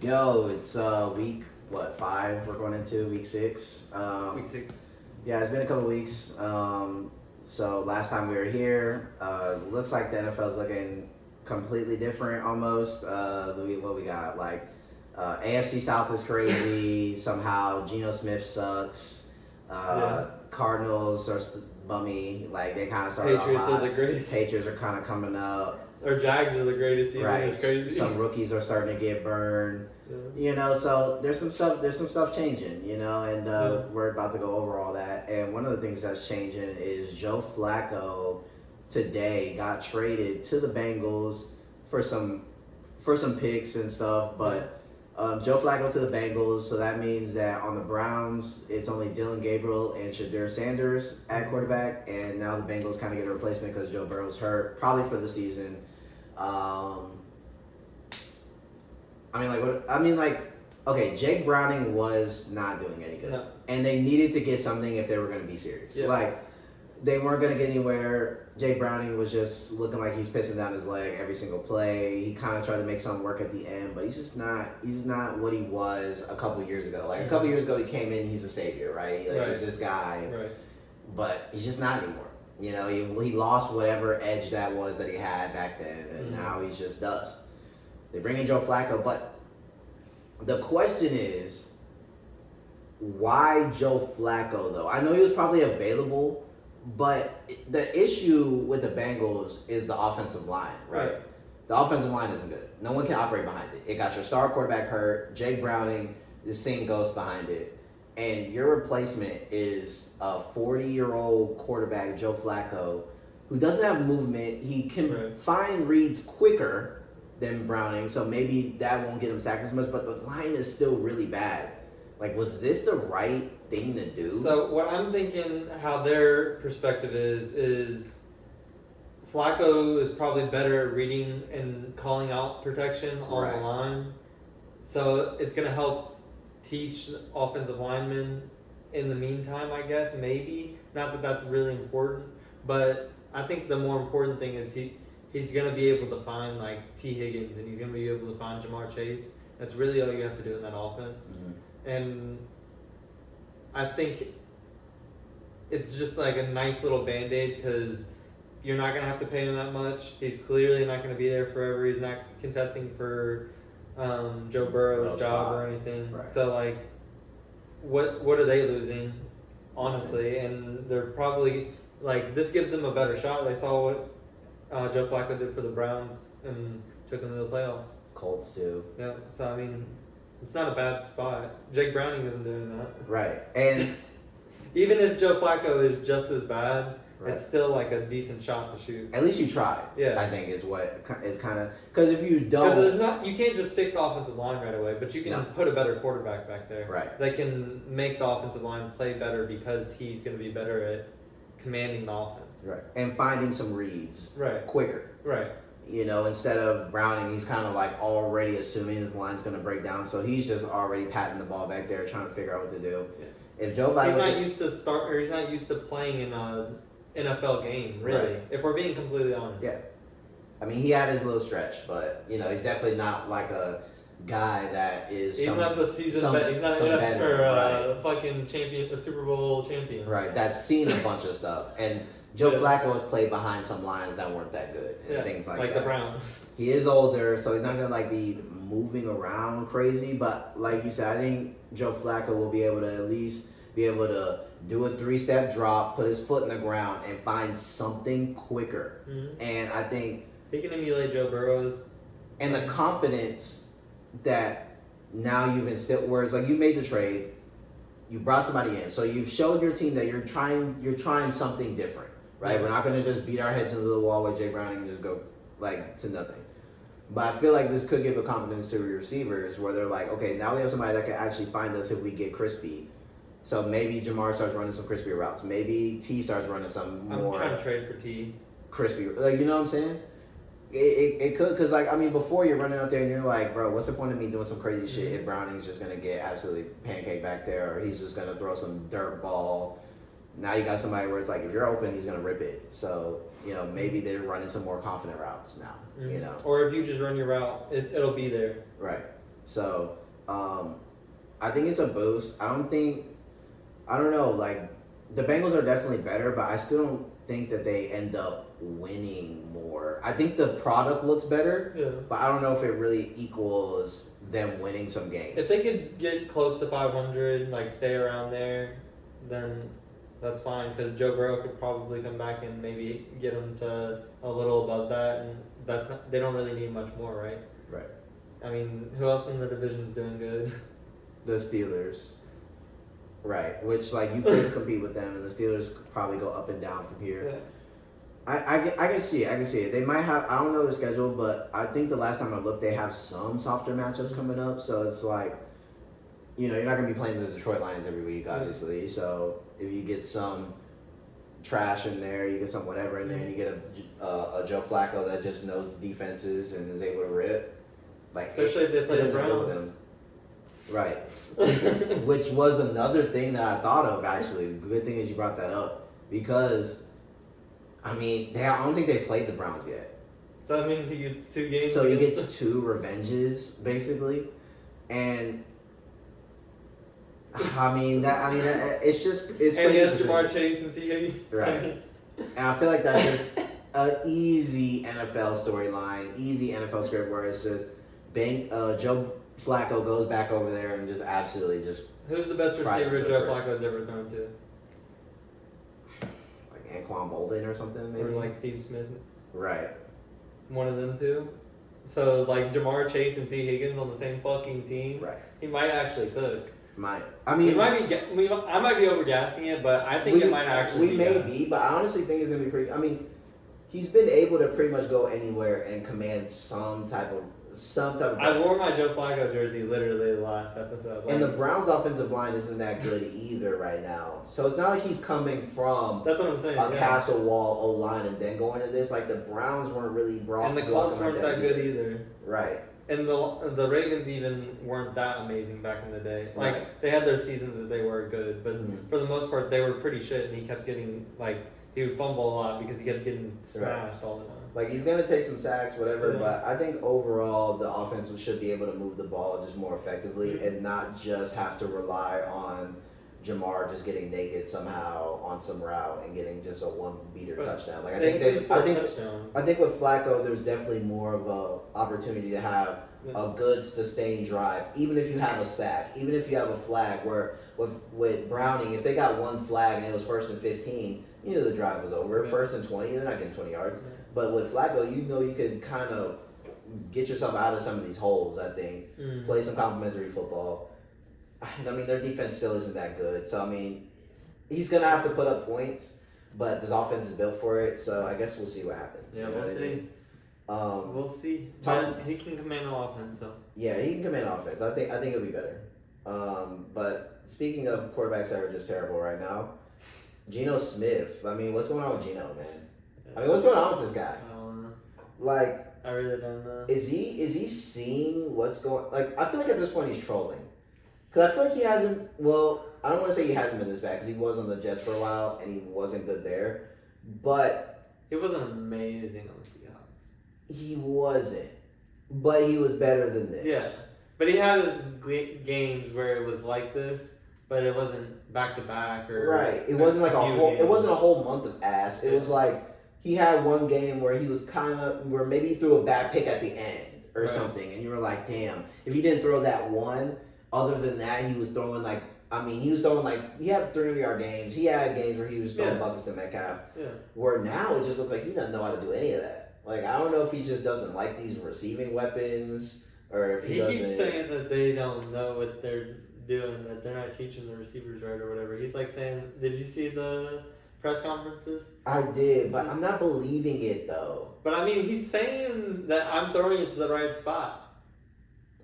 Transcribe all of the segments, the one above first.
Yo, it's week 5? We're going into week 6. Week 6. Yeah, it's been a couple weeks. So last time we were here, looks like the NFL's looking completely different almost. What we got, like AFC South is crazy. Somehow Geno Smith sucks. Cardinals are bummy. Like they kind of started Patriots off hot. are the greatest. Patriots are kind of coming up. Or Jags are the greatest. Even. Right. It's crazy. Some rookies are starting to get burned. You know, so there's some stuff changing, you know, and we're about to go over all that. And one of the things that's changing is Joe Flacco today got traded to the Bengals for some picks and stuff, but Joe Flacco to the Bengals, so that means that on the Browns it's only Dylan Gabriel and Shadur Sanders at quarterback, and now the Bengals kind of get a replacement because Joe Burrow's hurt, probably for the season. Okay, Jake Browning was not doing any good. No. And they needed to get something if they were going to be serious. Yeah. Like, they weren't going to get anywhere. Jake Browning was just looking like he's pissing down his leg every single play. He kind of tried to make something work at the end, but he's not what he was a couple years ago. Like, a couple years ago, he came in, he's a savior, right? Like, he's this guy. Right. But he's just not anymore. You know, he lost whatever edge that was that he had back then, and now he's just dust. They bring in Joe Flacco, but the question is, why Joe Flacco, though? I know he was probably available, but the issue with the Bengals is the offensive line, right? The offensive line isn't good. No one can operate behind it. It got your star quarterback hurt. Jake Browning is seeing ghosts behind it. And your replacement is a 40-year-old quarterback, Joe Flacco, who doesn't have movement. He can find reads quicker than Browning, so maybe that won't get him sacked as much, but the line is still really bad. Like, was this the right thing to do? So what I'm thinking, how their perspective is Flacco is probably better at reading and calling out protection on the line. So it's going to help teach offensive linemen in the meantime, I guess, maybe. Not that that's really important, but I think the more important thing is he's going to be able to find, like, T. Higgins, and he's going to be able to find Jamar Chase. That's really all you have to do in that offense. Mm-hmm. And I think it's just like a nice little Band-Aid because you're not going to have to pay him that much. He's clearly not going to be there forever. He's not contesting for Joe Burrow's job or anything. Right. So, like, what are they losing, honestly? And they're probably, like, this gives them a better shot. They saw what Joe Flacco did for the Browns and took them to the playoffs. Colts too. Yeah, so I mean, it's not a bad spot. Jake Browning isn't doing that. Right, and even if Joe Flacco is just as bad, it's still like a decent shot to shoot. At least you tried. Yeah, I think is what is kind of because if you don't, because you can't just fix offensive line right away, but you can put a better quarterback back there. Right, that can make the offensive line play better because he's going to be better at commanding the offense. Right, and finding some reads. Quicker. Right. You know, instead of Browning, he's kind of like already assuming that the line's going to break down, so he's just already patting the ball back there, trying to figure out what to do. Yeah. If Joe Flacco, he's not used to playing in a NFL game, really. Right. If we're being completely honest. Yeah, I mean, he had his little stretch, but you know, he's definitely not like a guy that is. He's not a seasoned vet. He's not a fucking champion, a Super Bowl champion. Right, that's seen a bunch of stuff and. Joe Flacco has played behind some lines that weren't that good and things like that. Like the Browns. He is older, so he's not going to like be moving around crazy. But like you said, I think Joe Flacco will be able to at least be able to do a 3-step drop, put his foot in the ground, and find something quicker. Mm-hmm. And I think he can emulate Joe Burrow's. And the confidence that now you've instilled, where it's like you made the trade, you brought somebody in, so you've showed your team that you're trying something different. Right, we're not going to just beat our heads into the wall with Jay Browning and just go like to nothing. But I feel like this could give a confidence to receivers where they're like, okay, now we have somebody that can actually find us if we get crispy. So maybe Jamar starts running some crispier routes. Maybe T starts running some more. I'm trying to trade for T. Crispy, like, you know what I'm saying? It could, because like, I mean, before you're running out there and you're like, bro, what's the point of me doing some crazy shit if Browning's just going to get absolutely pancaked back there, or he's just going to throw some dirt ball. Now you got somebody where it's like, if you're open, he's going to rip it. So, you know, maybe they're running some more confident routes now, you know. Or if you just run your route, it'll be there. Right. So I think it's a boost. I don't know, like the Bengals are definitely better, but I still don't think that they end up winning more. I think the product looks better, but I don't know if it really equals them winning some games. If they could get close to 500, like stay around there, then that's fine. Because Joe Burrow could probably come back and maybe get them to a little above that, and they don't really need much more, right? Right. I mean, who else in the division's doing good? The Steelers. Right, which like you could compete with them, and the Steelers could probably go up and down from here. Yeah. I can see it. They might have, I don't know their schedule, but I think the last time I looked, they have some softer matchups coming up. So it's like, you're not going to be playing the Detroit Lions every week, obviously. So if you get some trash in there, you get some whatever in there, and you get a Joe Flacco that just knows defenses and is able to rip. Like, especially if they play the Browns. Right. Which was another thing that I thought of, actually. Good thing is you brought that up. Because, I don't think they played the Browns yet. So that means he gets 2 games. So he gets 2 revenges, basically. And, it's just, it's and crazy. he has Jamar Chase and T. Higgins. Right. And I feel like that's just an easy NFL storyline, easy NFL script where it's just, Joe Flacco goes back over there and just absolutely just. Who's the best receiver Joe Flacco's ever thrown to? Like Anquan Bolden or something, maybe. Or like Steve Smith. Right. One of them two. So like Jamar Chase and T. Higgins on the same fucking team. Right. He might actually cook. Might. He might be. I might be overgassing it, but I think it might actually. We may be, but I honestly think it's gonna be pretty. He's been able to pretty much go anywhere and command some type of. I wore my Joe Flacco jersey literally the last episode. And the Browns' offensive line isn't that good either right now. So it's not like he's coming from that's what I'm saying, a castle wall O-line and then going to this. Like the Browns weren't really brought. And the Colts weren't that good either. Right. And the Ravens even weren't that amazing back in the day. Like they had their seasons that they were good, but for the most part they were pretty shit. And he kept getting he would fumble a lot because he kept getting smashed all the time. Like, he's going to take some sacks, whatever, but I think overall the offense should be able to move the ball just more effectively and not just have to rely on Jamar just getting naked somehow on some route and getting just a one-beater touchdown. Like, I think with Flacco, there's definitely more of a opportunity to have a good sustained drive, even if you have a sack, even if you have a flag. Where with Browning, if they got one flag and it was 1st and 15, you knew the drive was over. 1st and 20, they're not getting 20 yards. But with Flacco, you could kind of get yourself out of some of these holes, I think. Play some complimentary football. Their defense still isn't that good. So, he's going to have to put up points, but this offense is built for it. So, I guess we'll see what happens. Yeah, we'll see. We'll see. He can command an offense, so. Yeah, he can command offense. I think it'll be better. But speaking of quarterbacks that are just terrible right now, Geno Smith. What's going on with Geno, man? What's going on with this guy? I don't know. Like, I really don't know. Is he seeing what's going? Like, I feel like at this point he's trolling, because I feel like he hasn't. Well, I don't want to say he hasn't been this bad because he was on the Jets for a while and he wasn't good there, but he wasn't amazing on the Seahawks. He wasn't, but he was better than this. Yeah, but he had his games where it was like this. But it wasn't back to back or right. It wasn't like a whole. Games. It wasn't a whole month of ass. It was like he had one game where he was where maybe he threw a bad pick at the end or something, and you were like, damn. If he didn't throw that one, other than that, he was throwing he had 300-yard games. He had games where he was throwing buckets to Metcalf. Yeah. Where now it just looks like he doesn't know how to do any of that. Like, I don't know if he just doesn't like these receiving weapons or if he doesn't. He keeps saying that they don't know what they're doing, that they're not teaching the receivers right or whatever. He's like saying, did you see the press conferences? I did, but I'm not believing it though. But he's saying that I'm throwing it to the right spot.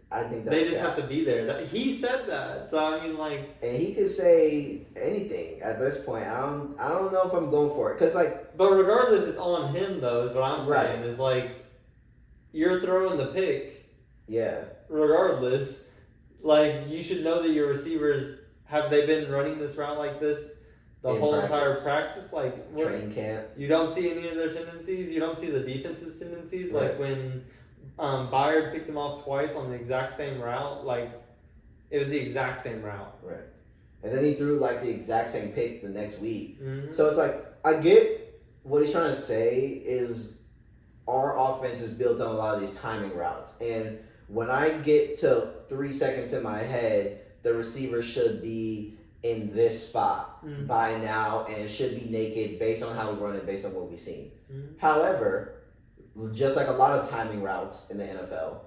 I think that's they just have to be there. He said that, so and he could say anything at this point. I don't know if I'm going for it, cause But regardless, it's on him though. Is what I'm saying. Is you're throwing the pick. Yeah. Regardless. You should know that your receivers, have they been running this route like this the whole entire practice? Training camp. You don't see any of their tendencies? You don't see the defense's tendencies? Right. When Byard picked him off twice on the exact same route. Like, it was the exact same route. Right. And then he threw like the exact same pick the next week. Mm-hmm. So it's like, I get what he's trying to say is our offense is built on a lot of these timing routes. And when I get to 3 seconds in my head, the receiver should be in this spot by now, and it should be naked based on how we run it, based on what we've seen. However, just like a lot of timing routes in the NFL,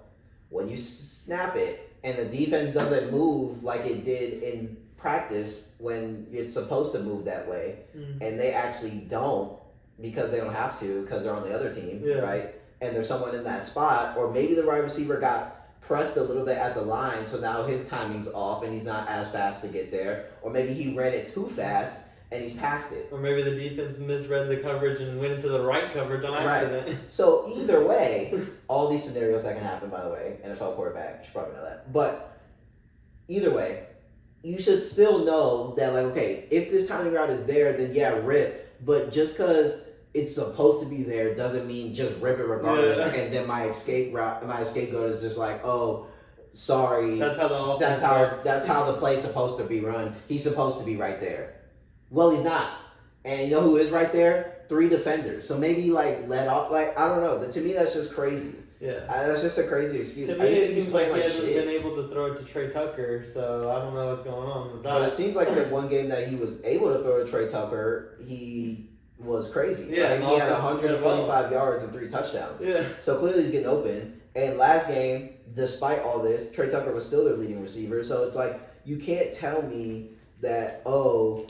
when you snap it and the defense doesn't move like it did in practice when it's supposed to move that way, and they actually don't because they don't have to because they're on the other team, right? And there's someone in that spot, or maybe the right receiver got pressed a little bit at the line, so now his timing's off and he's not as fast to get there, or maybe he ran it too fast and he's past it. Or maybe the defense misread the coverage and went into the right coverage on accident. Right. So either way, all these scenarios that can happen, by the way, NFL quarterback, you should probably know that. But either way, you should still know that, like, okay, if this timing route is there, then yeah, rip. But just because it's supposed to be there doesn't mean just rip it regardless. Yeah. And then my scapegoat is just like, oh, sorry. That's how the offense works. That's how the play's supposed to be run. He's supposed to be right there. Well, he's not. And you know who is right there? 3 defenders. So maybe like let off. Like, I don't know. To me, that's just crazy. Yeah. That's just a crazy excuse. To me, it seems like he hasn't been able to throw it to Trey Tucker, so I don't know what's going on with that. But it seems like the one game that he was able to throw to Trey Tucker, he was crazy. Yeah, like, he had 145 yards and 3 touchdowns. Yeah. So clearly he's getting open. And last game, despite all this, Trey Tucker was still their leading receiver. So it's like, you can't tell me that, oh,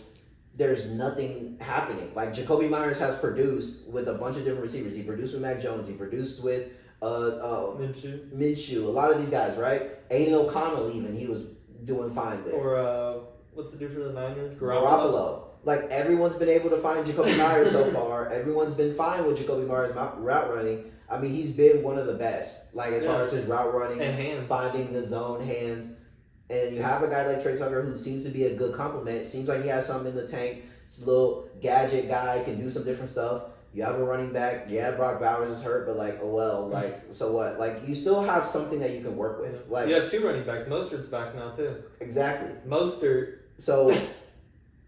there's nothing happening. Like, Jacoby Myers has produced with a bunch of different receivers. He produced with Mac Jones. He produced with Minshew. A lot of these guys, right? Aiden O'Connell even, he was doing fine with. Or, what's the dude for the Niners? Garoppolo. Like, everyone's been able to find Jacoby Myers so far. Everyone's been fine with Jacoby Myers' route running. I mean, he's been one of the best. Like, as far as his route running, and hands, finding the zone, hands. And you have a guy like Trey Tucker who seems to be a good compliment. Seems like he has something in the tank. He's a little gadget guy, can do some different stuff. You have a running back. Yeah, Brock Bowers is hurt, but like, oh well. Like, so what? Like, you still have something that you can work with. Like, you have 2 running backs. Mostert's back now too. Exactly. Mostert. So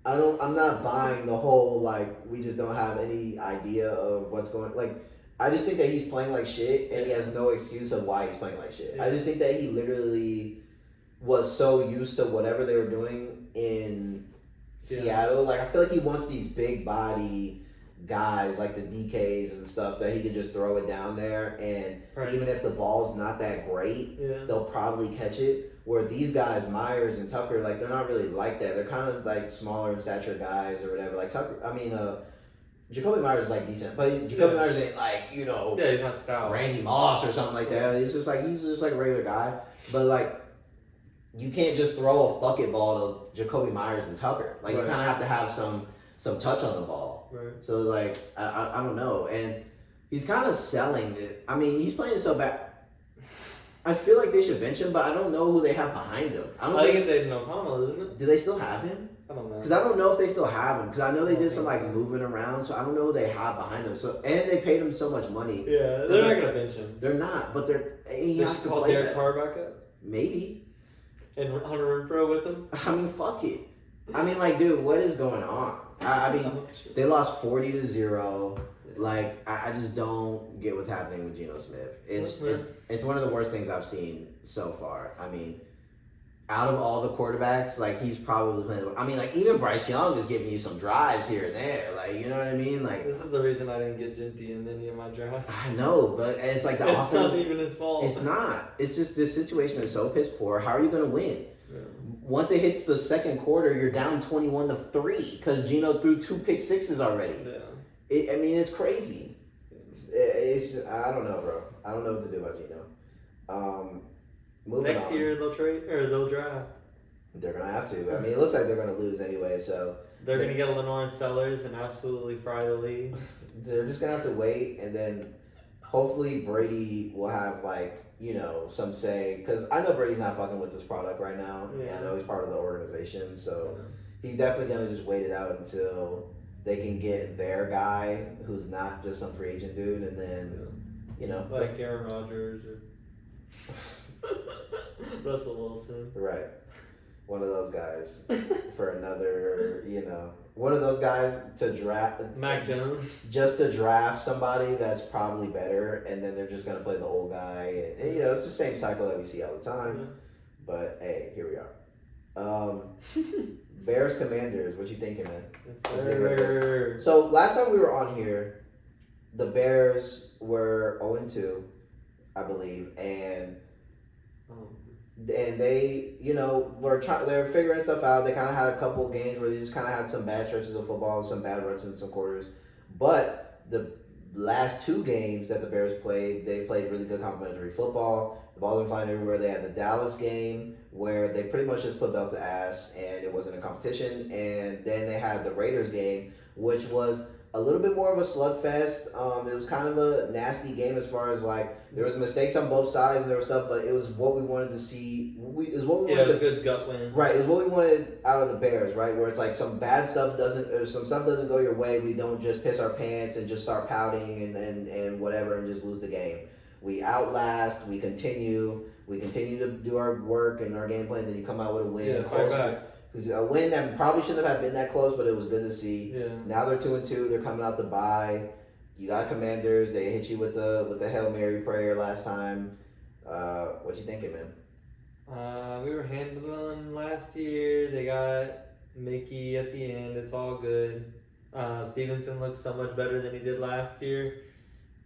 I'm not buying the whole like we just don't have any idea of what's going. Like, I just think that he's playing like shit, and he has no excuse of why he's playing like shit. I just think that he literally was so used to whatever they were doing in Seattle. Like, I feel like he wants these big body guys like the DKs and stuff that he could just throw it down there, and even if the ball's not that great, they'll probably catch it. Where these guys, Myers and Tucker, like, they're not really like that. They're kind of like smaller in stature guys or whatever. Like Jacoby Myers is like decent, but Jacoby Myers ain't like, you know, he's not stout. Randy Moss or something like that. He's just like a regular guy. But like, you can't just throw a fuck it ball to Jacoby Myers and Tucker. Like, you kind of have to have some touch on the ball. Right. So it's like, I don't know. And he's kind of selling it. I mean, he's playing so bad. I feel like they should bench him, but I don't know who they have behind him. I think it's Aiden O'Connell, isn't it? Do they still have him? I don't know. Because I don't know if they still have him. Because I know they did some like moving around, so I don't know who they have behind them. So, and they paid him so much money. Yeah, they're not gonna bench him. They're not, but he has to call play Derek that. Carr back up. Maybe. And Hunter Renfrow with them. I mean, fuck it. I mean, like, dude, what is going on? I mean, they lost 40-0. Like, I just don't get what's happening with Geno Smith. It's one of the worst things I've seen so far. I mean, out of all the quarterbacks, like, he's probably playing. I mean, like, even Bryce Young is giving you some drives here and there. Like, you know what I mean? Like, this is the reason I didn't get Genty in any of my drafts. I know, but it's like it's not even his fault. It's not. It's just this situation is so piss poor. How are you going to win? Yeah. Once it hits the second quarter, you're down 21-3 because Geno threw 2 pick sixes already. Yeah. I mean, it's crazy. It's I don't know, bro. I don't know what to do about Geno. Next year they'll draft. They're gonna have to. I mean, it looks like they're gonna lose anyway. So they're gonna get Lenore Sellers and absolutely fry the league. They're just gonna have to wait, and then hopefully Brady will have, like, you know, some say, because I know Brady's not fucking with this product right now. Yeah. I know he's part of the organization, so he's definitely gonna just wait it out until they can get their guy who's not just some free agent dude, and then You know, like Aaron Rodgers or Russell Wilson. Right. One of those guys for another, one of those guys to draft. Mac Jones. Just to draft somebody that's probably better, and then they're just going to play the old guy. And, it's the same cycle that we see all the time. Yeah. But, hey, here we are. Bears Commanders, what you thinking, man? Yes, sir. So, last time we were on here, the Bears were 0-2, I believe, and they, they're figuring stuff out. They kind of had a couple games where they just kind of had some bad stretches of football, some bad runs in some quarters. But the last 2 games that the Bears played, they played really good complementary football. The ball's been flying everywhere. They had the Dallas game where they pretty much just put belt to ass and it wasn't a competition. And then they had the Raiders game, which was a little bit more of a slugfest. It was kind of a nasty game as far as there was mistakes on both sides and there was stuff, but it was what we wanted to see. It was a good gut win. Right, it was what we wanted out of the Bears, right? Where it's like some bad stuff some stuff doesn't go your way. We don't just piss our pants and just start pouting and whatever and just lose the game. We outlast. We continue to do our work and our game plan. Then you come out with a win. Yeah, close. A win that probably shouldn't have been that close, but it was good to see. Yeah. Now they're 2-2. They're coming out to bye. You got Commanders. They hit you with the Hail Mary prayer last time. What you thinking, man? We were handling last year. They got Mickey at the end. It's all good. Stevenson looks so much better than he did last year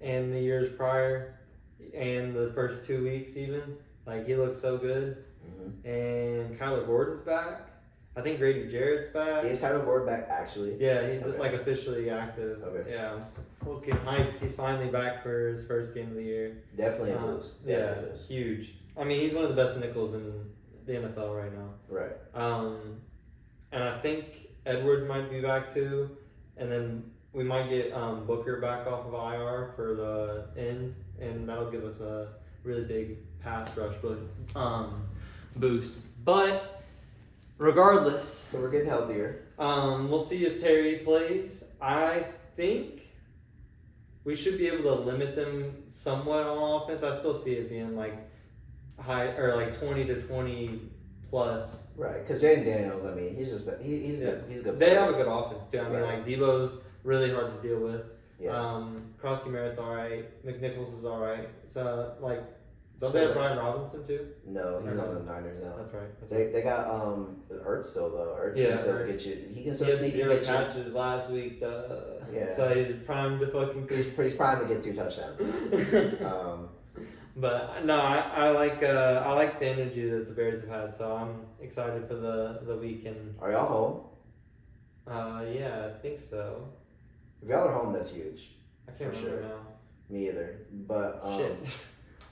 and the years prior and the first 2 weeks even. He looks so good. Mm-hmm. And Kyler Gordon's back. I think Grady Jarrett's back. Is Kyler Gordon back actually? Yeah, he's officially active. Okay. Yeah, I'm fucking hyped. He's finally back for his first game of the year. Definitely a boost. Huge. I mean, he's one of the best nickels in the NFL right now. Right. And I think Edwards might be back too, and then we might get Booker back off of IR for the end, and that'll give us a really big pass rush boost. But regardless, so we're getting healthier. We'll see if Terry plays. I think we should be able to limit them somewhat on offense. I still see it being high or 20 to 20 plus. Right, because Jaden Daniels, I mean, he's just he's good. He's a good. They have a good offense too. I mean, Debo's really hard to deal with. Yeah. Crosby Merritt's all right. McNichols is all right. So don't they have Brian Robinson too? No, he's on the Niners now. That's right. They got Ertz still though. Ertz can still get you. He can still sneak and get catches last week. Yeah. So he's primed to fucking. He's primed to get 2 touchdowns. But no, I like the energy that the Bears have had. So I'm excited for the weekend. Are y'all home? Yeah, I think so. If y'all are home, that's huge. I can't remember now. Me either. But shit.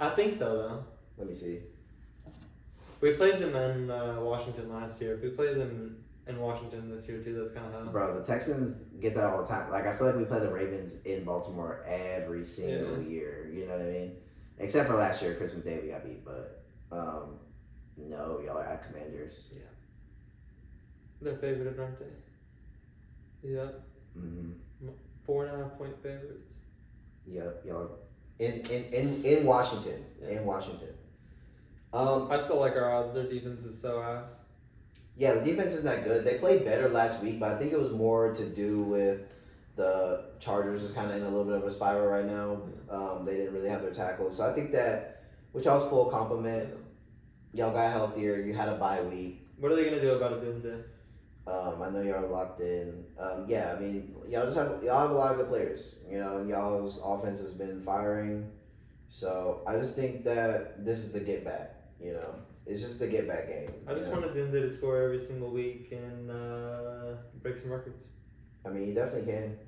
I think so though. Let me see. We played them in Washington last year. If we play them in Washington this year too, that's kind of how. Bro, the Texans get that all the time. I feel like we play the Ravens in Baltimore every single year. You know what I mean? Except for last year, Christmas Day we got beat. But no, y'all are at Commanders. Yeah. They're favored, aren't they? Yeah. Mm-hmm. 4.5 point favorites. Yep, y'all. In Washington. Yeah. In Washington. I still like our odds. Their defense is so ass. Yeah, the defense isn't that good. They played better last week, but I think it was more to do with the Chargers is kind of in a little bit of a spiral right now. They didn't really have their tackles. So I think that, which y'all's full compliment, y'all got healthier. You had a bye week. What are they going to do about it, Doomsday? I know y'all are locked in. I mean, y'all have a lot of good players, and y'all's offense has been firing. So I just think that this is the get back, It's just the get back game. I just wanted Doomsday to score every single week and break some records. I mean, you definitely can,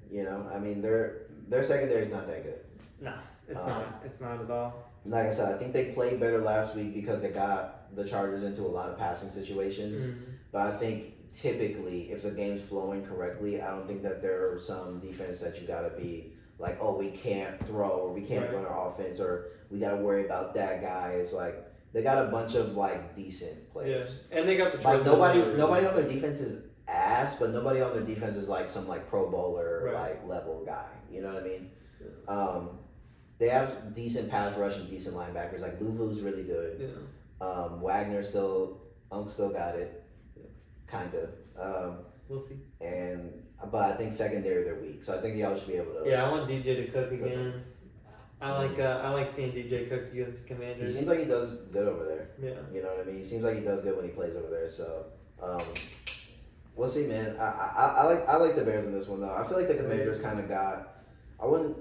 I mean, their secondary is not that good. No, it's not. It's not at all. Like I said, I think they played better last week because they got the Chargers into a lot of passing situations. Mm-hmm. But I think typically, if the game's flowing correctly, I don't think that there are some defense that you gotta be like, oh, we can't throw or we can't run our offense or we gotta worry about that guy. It's like they got a bunch of decent players. Yeah, and they got the nobody on their defense is ass, but nobody on their defense is some Pro Bowler level guy. You know what I mean? They have decent pass rush and decent linebackers. Like Luvu's really good. Yeah. Wagner Unk still got it, kind of. We'll see. But I think secondary they're weak, so I think y'all should be able to. Yeah, I want DJ to cook again. I like seeing DJ cook against He Commanders. seems like he does good over there. Yeah. You know what I mean? He seems like he does good when he plays over there. So, we'll see, man. I like the Bears in this one though. I feel like the Commanders kind of got. I wouldn't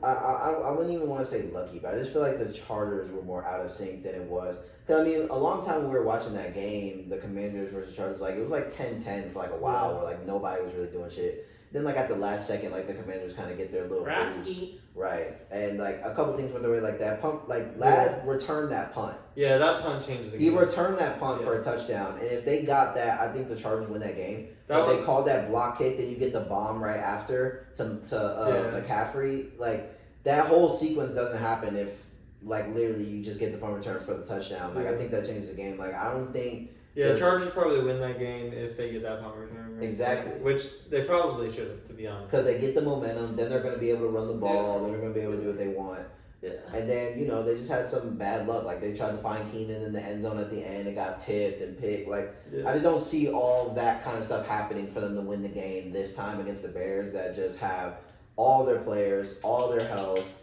even want to say lucky, but I just feel like the Chargers were more out of sync than it was. Because, I mean, a long time when we were watching that game, the Commanders versus Chargers, like, it was like 10-10 for like a while where like nobody was really doing shit. Then like at the last second, like the Commanders kind of get their little boost. Right. And like a couple things went their way, like that punt, like Ladd returned that punt. Yeah, that punt changed the game. He returned that punt for a touchdown. And if they got that, I think the Chargers win that game. But they called that block kick, then you get the bomb right after to McCaffrey. Like that whole sequence doesn't happen if like literally you just get the punt return for the touchdown. Like I think that changes the game. Like I don't think. Yeah, the Chargers probably win that game if they get that punt return. Right? Exactly. Which they probably should have, to be honest. Because they get the momentum, then they're going to be able to run the ball, then they're going to be able to do what they want. Yeah. And then, you know, they just had some bad luck. Like, they tried to find Keenan in the end zone at the end. It got tipped and picked. Like, I just don't see all that kind of stuff happening for them to win the game this time against the Bears that just have all their players, all their health.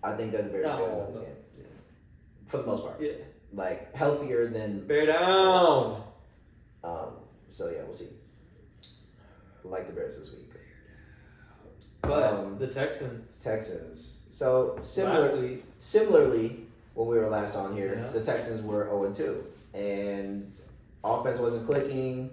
I think that the Bears are going to win this game. Yeah. For the most part. Yeah. Like, healthier than... Bear down! So, yeah, we'll see. Like the Bears this week. But the Texans. So similarly, when we were last on here, the Texans were 0-2, and offense wasn't clicking.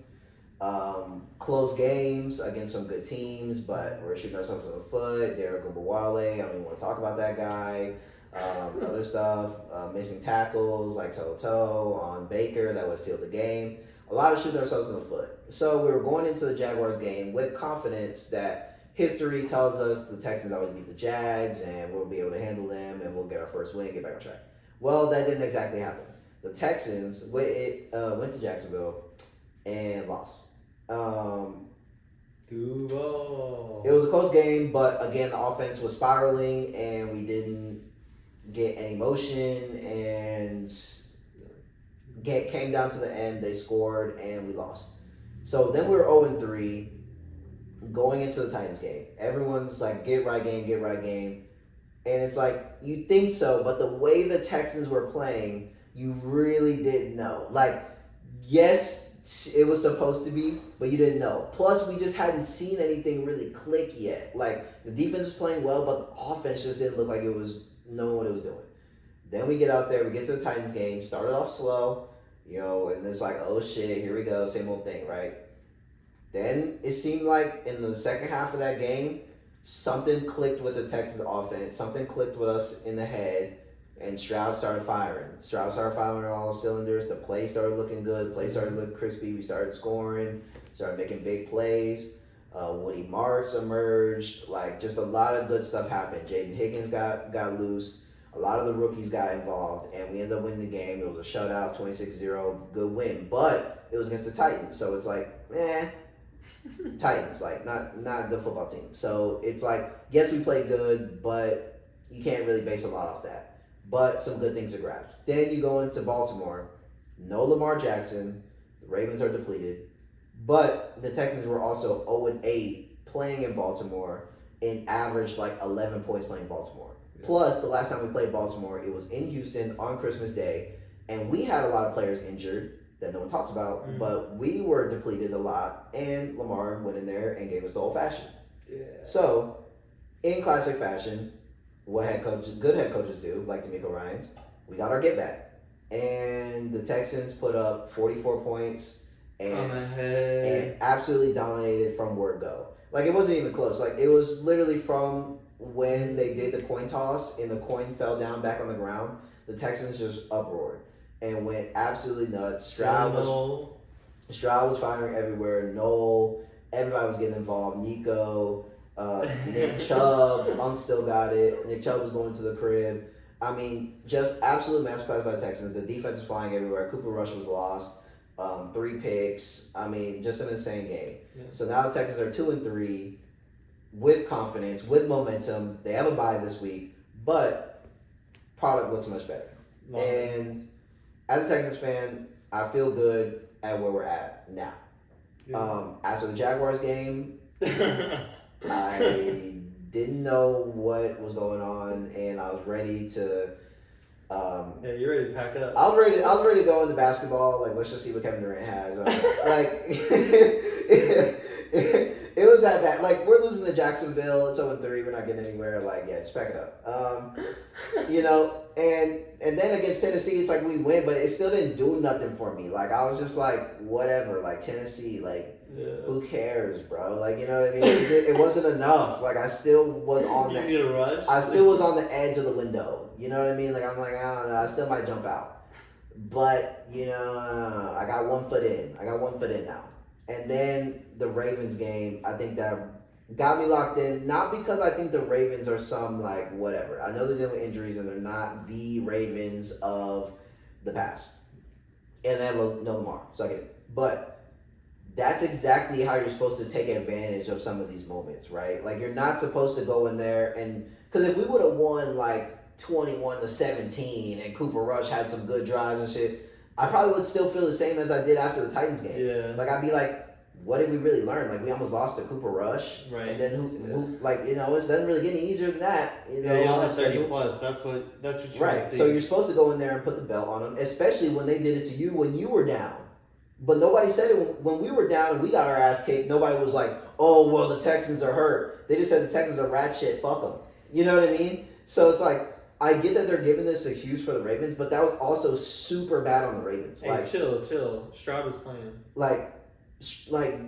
Close games against some good teams, but we're shooting ourselves in the foot. Derek Obawale, I don't even want to talk about that guy. Other stuff, missing tackles like toe on Baker that would seal the game. A lot of shooting ourselves in the foot. So we were going into the Jaguars game with confidence that history tells us the Texans always beat the Jags and we'll be able to handle them and we'll get our first win and get back on track. Well, that didn't exactly happen. The Texans went to Jacksonville and lost. Duval. It was a close game, but again, the offense was spiraling and we didn't get any motion and came down to the end. They scored and we lost. So then we were 0-3 going into the Titans game. Everyone's like, get right game. And it's like, you think so, but the way the Texans were playing, you really didn't know. Like, yes, it was supposed to be, but you didn't know. Plus, we just hadn't seen anything really click yet. Like, the defense was playing well, but the offense just didn't look like it was knowing what it was doing. Then we get out there, we get to the Titans game, started off slow, you know, and it's like, oh shit, here we go, same old thing, right? Then it seemed like in the second half of that game, something clicked with the Texans offense, something clicked with us in the head, and Stroud started firing. Stroud started firing on all cylinders, the play started looking good, the play started looking crispy, we started scoring, started making big plays. Woody Marks emerged, like just a lot of good stuff happened. Jaden Higgins got loose. A lot of the rookies got involved, and we ended up winning the game. It was a shutout, 26-0, good win. But it was against the Titans, so it's like, Titans, like not a good football team. So it's like, yes, we played good, but you can't really base a lot off that. But some good things are grabbed. Then you go into Baltimore, no Lamar Jackson, the Ravens are depleted, but the Texans were also 0-8 playing in Baltimore and averaged like 11 points playing in Baltimore. Plus, the last time we played Baltimore, it was in Houston on Christmas Day, and we had a lot of players injured that no one talks about, but we were depleted a lot, and Lamar went in there and gave us the old-fashioned. Yeah. So, in classic fashion, what good head coaches do, like D'Amico Ryans, we got our get-back. And the Texans put up 44 points and absolutely dominated from word go. Like, it wasn't even close. Like, it was literally from when they did the coin toss and the coin fell down back on the ground, the Texans just uproared and went absolutely nuts. Stroud was firing everywhere. Noel, everybody was getting involved. Nico, Nick Chubb, Unk still got it. Nick Chubb was going to the crib. I mean, just absolute masterclass by the Texans. The defense is flying everywhere. Cooper Rush was lost. 3 picks. I mean, just an insane game. Yeah. So now the Texans are 2-3 with confidence, with momentum. They have a bye this week, but product looks much better. Wow. And as a Texans fan, I feel good at where we're at now. Yeah. After the Jaguars game, I didn't know what was going on, and I was ready to. Yeah, you're ready to pack up. I was ready to go into basketball. Like, let's just see what Kevin Durant has. Like, it was that bad. Like, we're losing to Jacksonville. It's 0-3. We're not getting anywhere. Like, yeah, just pack it up. You know, and then against Tennessee, it's like we win, but it still didn't do nothing for me. Like, I was just like, whatever. Like, Tennessee, like, who cares, bro? Like, you know what I mean? It wasn't enough. Like, I still was on You need a rush? I still was on the edge of the window. You know what I mean? Like, I'm like, I don't know. I still might jump out. But, you know, I got 1 foot in. I got 1 foot in now. And then the Ravens game, I think that got me locked in. Not because I think the Ravens are some, like, whatever. I know they're dealing with injuries and they're not the Ravens of the past. And I know Lamar. So I get it. But that's exactly how you're supposed to take advantage of some of these moments, right? Like, you're not supposed to go in there and... Because if we would have won, like, 21-17 and Cooper Rush had some good drives and shit, I probably would still feel the same as I did after the Titans game. Yeah. Like, I'd be like, what did we really learn? Like, we almost lost to Cooper Rush. Right. And then who like, you know, it doesn't really get any easier than that. You know, yeah, almost 30 plus. That's what you're right. trying to see. So you're supposed to go in there and put the belt on them, especially when they did it to you when you were down. But nobody said it when we were down and we got our ass kicked. Nobody was like, oh, well, the Texans are hurt. They just said the Texans are rat shit. Fuck them. You know what I mean? So it's like, I get that they're giving this excuse for the Ravens, but that was also super bad on the Ravens. Hey, like, chill. Stroud was playing. Like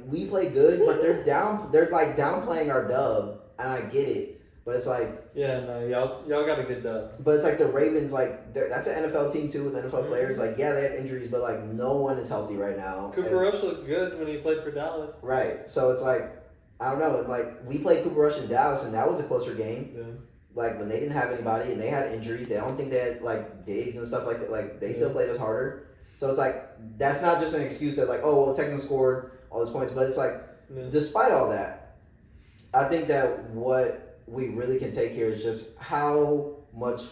we play good, but they're down. They're like downplaying our dub, and I get it. But it's like, yeah, no, y'all got a good dub. But it's like the Ravens, like that's an NFL team too with NFL players. Like, yeah, they have injuries, but like no one is healthy right now. Cooper Rush looked good when he played for Dallas. Right. So it's like, I don't know. And like we played Cooper Rush in Dallas, and that was a closer game. Yeah. Like when they didn't have anybody and they had injuries, they don't think they had like Diggs and stuff like that. Like they still played us harder. So it's like that's not just an excuse that like, oh well, the Texans scored all those points, but it's like despite all that, I think that what we really can take here is just how much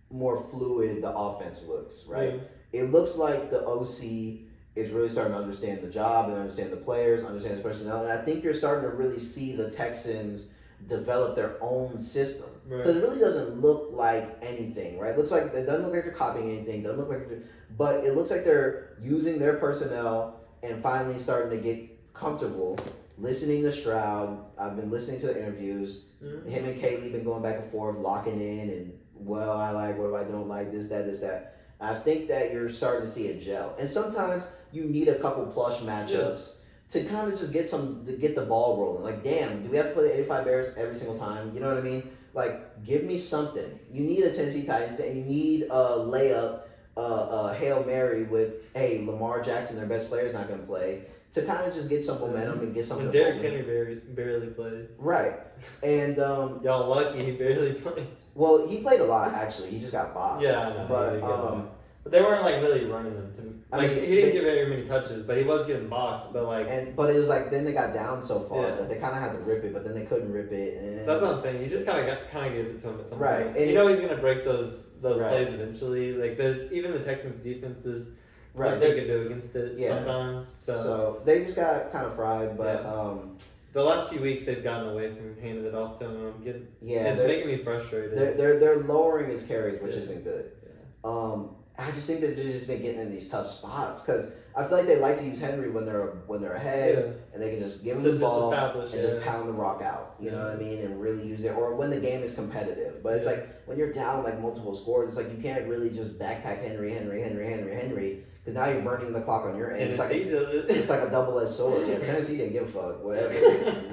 more fluid the offense looks, right? Yeah. It looks like the OC is really starting to understand the job and understand the players, understand the personnel, and I think you're starting to really see the Texans develop their own system because it really doesn't look like anything, right? It doesn't look like they're copying anything. Doesn't look like, but it looks like they're using their personnel and finally starting to get comfortable listening to Stroud. I've been listening to the interviews. Mm-hmm. Him and Kaylee been going back and forth, locking in, and well, I like, what do I don't like, this, that. I think that you're starting to see a gel, and sometimes you need a couple plush matchups. Yeah. To kind of just get the ball rolling. Like, damn, do we have to play the 85 Bears every single time? You know what I mean? Like, give me something. You need a Tennessee Titans, and you need a layup, a Hail Mary with, hey, Lamar Jackson, their best player, is not going to play, to kind of just get some momentum and get something. And Derrick Henry barely played. Right. And y'all lucky he barely played. Well, he played a lot, actually. He just got boxed. Yeah, I know. But they weren't like really running them to me. Like, I mean, he didn't get very many touches, but he was getting boxed. But like, but it was like then they got down so far that they kind of had to rip it, but then they couldn't rip it. And that's what I'm saying. You just kind of give it to him at some point. And you know he's gonna break those plays eventually. Like there's even the Texans defense is what they could do against it sometimes. So they just got kind of fried, but the last few weeks they've gotten away from handing it off to him. It's making me frustrated. They're lowering his carries, which isn't good. Yeah. I just think that they've just been getting in these tough spots because I feel like they like to use Henry when they're ahead and they can just give him the ball and just pound the rock out. You know what I mean? And really use it, or when the game is competitive. But it's like when you're down like multiple scores, it's like you can't really just backpack Henry because now you're burning the clock on your end. It's like a double-edged sword. Yeah, Tennessee didn't give a fuck. Whatever.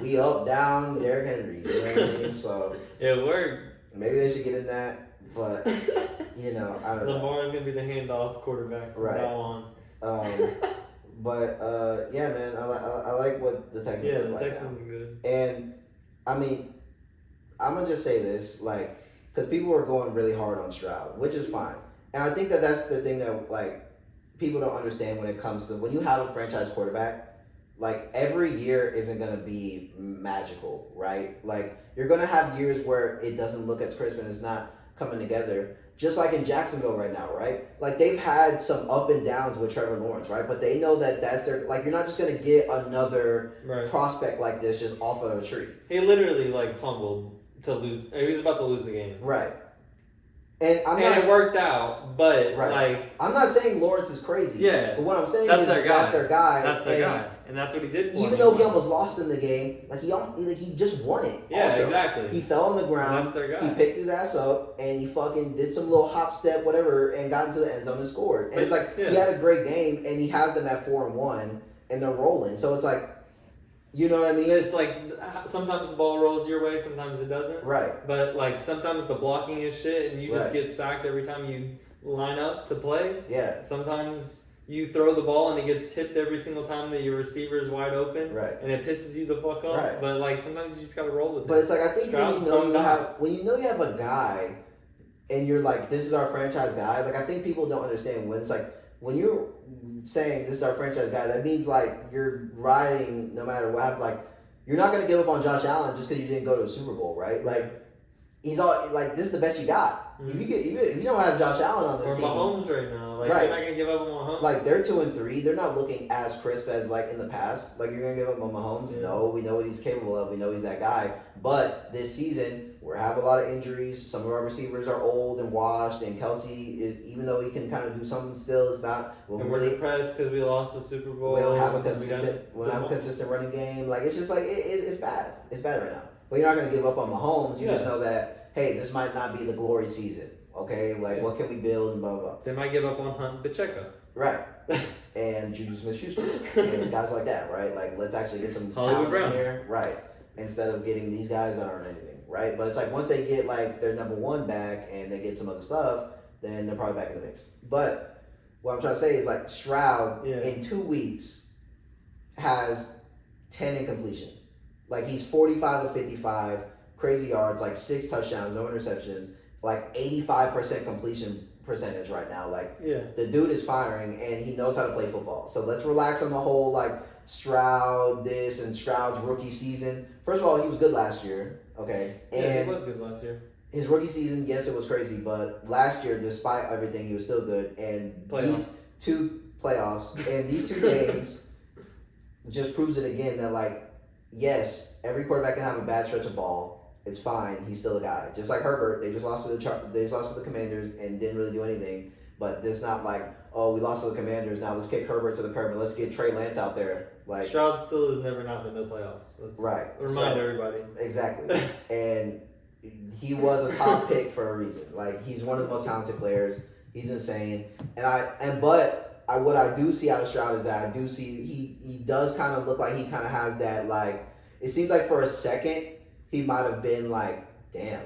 We up, down, Derrick Henry. You know what I mean? So it worked. Maybe they should get in that. But, you know, I don't know. Lamar is going to be the handoff quarterback from now on. Yeah, man, I like what the Texans look like. Yeah, the Texans are good. And, I mean, I'm going to just say this, like, because people are going really hard on Stroud, which is fine. And I think that that's the thing that, like, people don't understand when it comes to, when you have a franchise quarterback, like, every year isn't going to be magical, right? Like, you're going to have years where it doesn't look as crisp and it's not coming together. just like in Jacksonville right now, right? Like they've had some up and downs with Trevor Lawrence, right? But they know that that's their like. You're not just gonna get another prospect like this just off of a tree. He literally like fumbled to lose. He was about to lose the game, right? And it worked out, but like I'm not saying Lawrence is crazy. Yeah, but what I'm saying that's is their guy. that's their guy. That's their guy, and that's what he did. Even though he almost lost in the game, like he just won it. Yeah, also. exactly. He fell on the ground. And that's their guy. He picked his ass up and he fucking did some little hop step, whatever, and got into the end zone and scored. And it's like he had a great game, and he has them at 4-1, and they're rolling. So it's like, you know what I mean? It's like sometimes the ball rolls your way, sometimes it doesn't. Right. But like sometimes the blocking is shit, and you just get sacked every time you line up to play. Yeah. Sometimes you throw the ball and it gets tipped every single time that your receiver is wide open. Right. And it pisses you the fuck off. Right. But like sometimes you just gotta roll with it. But it's like I think when you know you have a guy, and you're like, this is our franchise guy. Like I think people don't understand when it's like when you're saying this is our franchise guy, that means like you're riding no matter what happens. Like you're not gonna give up on Josh Allen just because you didn't go to a Super Bowl, right? Like he's all like this is the best you got. Mm-hmm. If you don't have Josh Allen on this team, or Mahomes right now, like you're not gonna give up on Mahomes. Like they're 2-3, they're not looking as crisp as like in the past. Like you're gonna give up on Mahomes? Yeah. No, we know what he's capable of. We know he's that guy. But this season we have a lot of injuries. Some of our receivers are old and washed, and Kelsey, even though he can kind of do something still, it's not. We're really depressed because we lost the Super Bowl. We don't have a consistent running game. Like it's just like it's bad. It's bad right now. But you're not gonna give up on Mahomes. You just know that hey, this might not be the glory season. Okay, like what can we build and blah blah blah. They might give up on Hunt Pacheco. Right. And Juju Smith-Schuster and guys like that, right? Like let's actually get some talent in here, right? Instead of getting these guys that aren't anything, right? But it's like once they get like their number one back and they get some other stuff, then they're probably back in the mix. But what I'm trying to say is like Stroud in 2 weeks has 10 incompletions. Like he's 45 of 55, crazy yards, like 6 touchdowns, no interceptions, like 85% completion percentage right now. Like the dude is firing and he knows how to play football. So let's relax on the whole like Stroud this and Stroud's rookie season. First of all, he was good last year. Okay. And he was good last year. His rookie season, yes, it was crazy, but last year, despite everything, he was still good. And these 2 playoffs and these 2 games just proves it again that like, yes, every quarterback can have a bad stretch of ball. It's fine. He's still a guy. Just like Herbert, they just lost to the Commanders and didn't really do anything. But it's not like, oh, we lost to the Commanders. Now let's kick Herbert to the curb and let's get Trey Lance out there. Like Stroud still has never not been to the playoffs. Let's remind everybody. Exactly. And he was a top pick for a reason. Like he's one of the most talented players. He's insane. But what I do see out of Stroud is that I do see he does kind of look like he kind of has that like. It seems like for a second he might have been like, damn,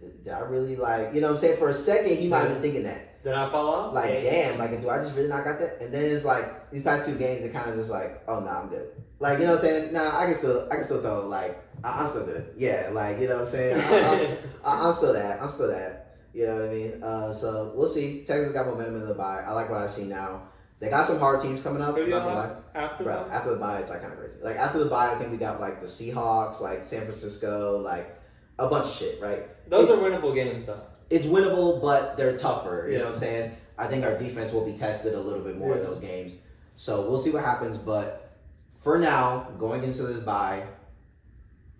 did I really like, you know what I'm saying? For a second, he might have been thinking that. Did I fall off? Like, damn, like, do I just really not got that? And then it's like, these past 2 games, it kind of just like, oh, nah, I'm good. Like, you know what I'm saying? Nah, I can still throw, like, I'm still good. Yeah, like, you know what I'm saying? I'm still that. You know what I mean? So, we'll see. Texans got momentum in the bye. I like what I see now. They got some hard teams coming up. After the bye, it's like kind of crazy. Like after the bye, I think we got like the Seahawks, like San Francisco, like a bunch of shit, right? Those are winnable games, though. It's winnable, but they're tougher. You know what I'm saying? I think our defense will be tested a little bit more in those games. So we'll see what happens. But for now, going into this bye,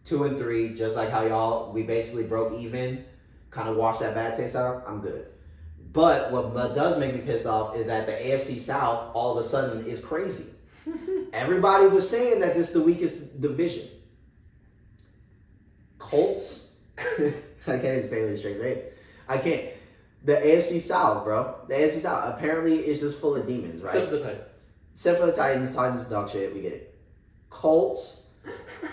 2-3, just like how we basically broke even, kind of washed that bad taste out. I'm good. But what does make me pissed off is that the AFC South all of a sudden is crazy. Everybody was saying that this is the weakest division. Colts. I can't even say it straight, right? I can't. The AFC South, bro. The AFC South. Apparently, it's just full of demons, right? Except for the Titans. Except for the Titans. Titans dog shit. We get it. Colts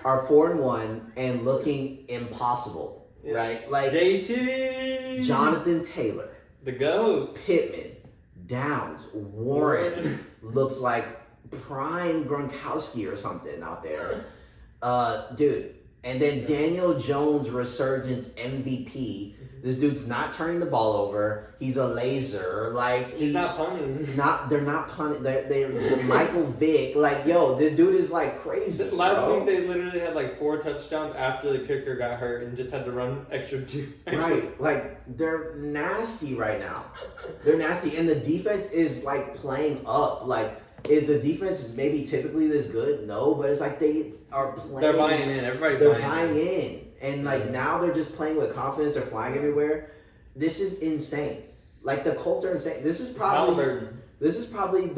are 4-1 and looking impossible, right? Like JT. Jonathan Taylor. The GOAT. Pittman, Downs, Warren looks like prime Gronkowski or something out there. Dude. And then Daniel Jones resurgence MVP. This dude's not turning the ball over. He's a laser. Like He's not punting. They're not punting. They're Michael Vick. Like, yo, this dude is like crazy. Last week they literally had like 4 touchdowns after the kicker got hurt and just had to run extra 2. Right, like they're nasty right now. They're nasty, and the defense is like playing up. Like, is the defense maybe typically this good? No, but it's like they are playing. They're buying in. Everybody's buying in. And like now they're just playing with confidence. They're flying everywhere. This is insane. Like the Colts are insane. This is probably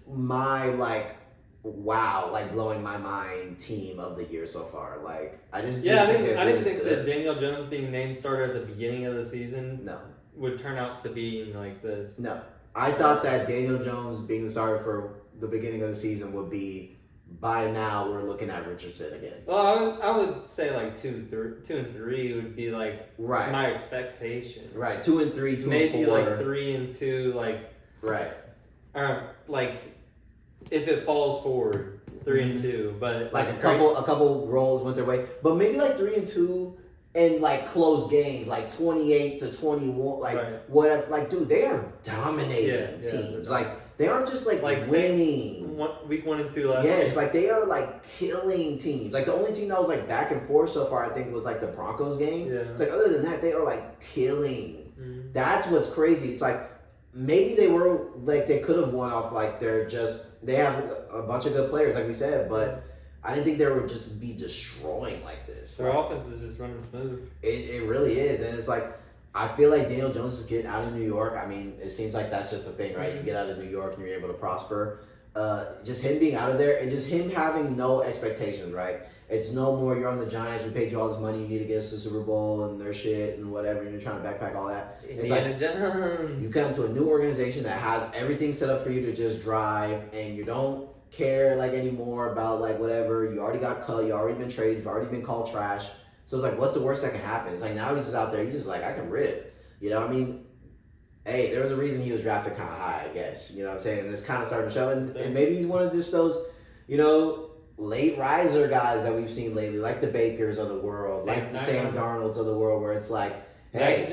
my like wow, like blowing my mind team of the year so far. Like I just I didn't think that Daniel Jones being named starter at the beginning of the season would turn out to be like this. No, I thought that Daniel Jones being the starter for the beginning of the season would be. By now, we're looking at Richardson again. Well, I would say like 2 and 3 would be like my expectation. Right, 2 and 3, 2 maybe and 4. Maybe like 3 and 2, like like if it falls forward, 3 and 2. But like a couple rolls went their way, but maybe like 3 and 2 and like close games, like 28-21, like whatever. Like, dude, they are dominating teams. Like. They aren't just like winning. Week 1 and 2 last Yes, week. like they are like killing teams. Like the only team that was like back and forth so far, I think, was like the Broncos game. Yeah. It's like other than that, they are like killing. Mm-hmm. That's what's crazy. It's like maybe they were like they could have won off like they have a bunch of good players, like we said, but I didn't think they would just be destroying like this. Their offense is just running smooth. It really is, and it's like. I feel like Daniel Jones is getting out of New York. I mean, it seems like that's just a thing, right? You get out of New York and you're able to prosper. Just him being out of there and just him having no expectations, right? It's no more you're on the Giants, we paid you all this money, you need to get us to the Super Bowl and their shit and whatever, and you're trying to backpack all that. It's like Jones. You come to a new organization that has everything set up for you to just drive and you don't care like anymore about like whatever. You already got cut, you already been traded, you've already been called trash. So it's like, what's the worst that can happen? It's like now he's just out there, he's just like, I can rip. You know what I mean? Hey, there was a reason he was drafted kind of high, I guess. You know what I'm saying? And it's kind of starting to show. And maybe he's one of just those, you know, late riser guys that we've seen lately, like the Bakers of the world, like the Sam Darnolds of the world, where it's like, hey,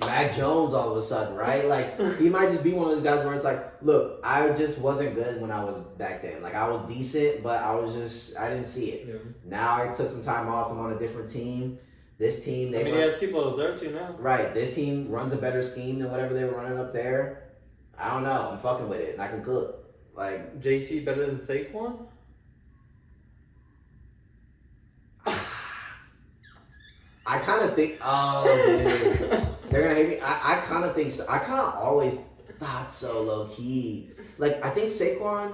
Mac Jones all of a sudden, right? Like, he might just be one of those guys where it's like, look, I just wasn't good when I was back then. Like, I was decent, but I didn't see it. Yeah. Now I took some time off. I'm on a different team. This team, he has people there too now. Right. This team runs a better scheme than whatever they were running up there. I don't know. I'm fucking with it, and I can cook. Like, JT better than Saquon? I kind of think, dude, they're going to hate me. I kind of think so. I kind of always thought so, low-key. Like, I think Saquon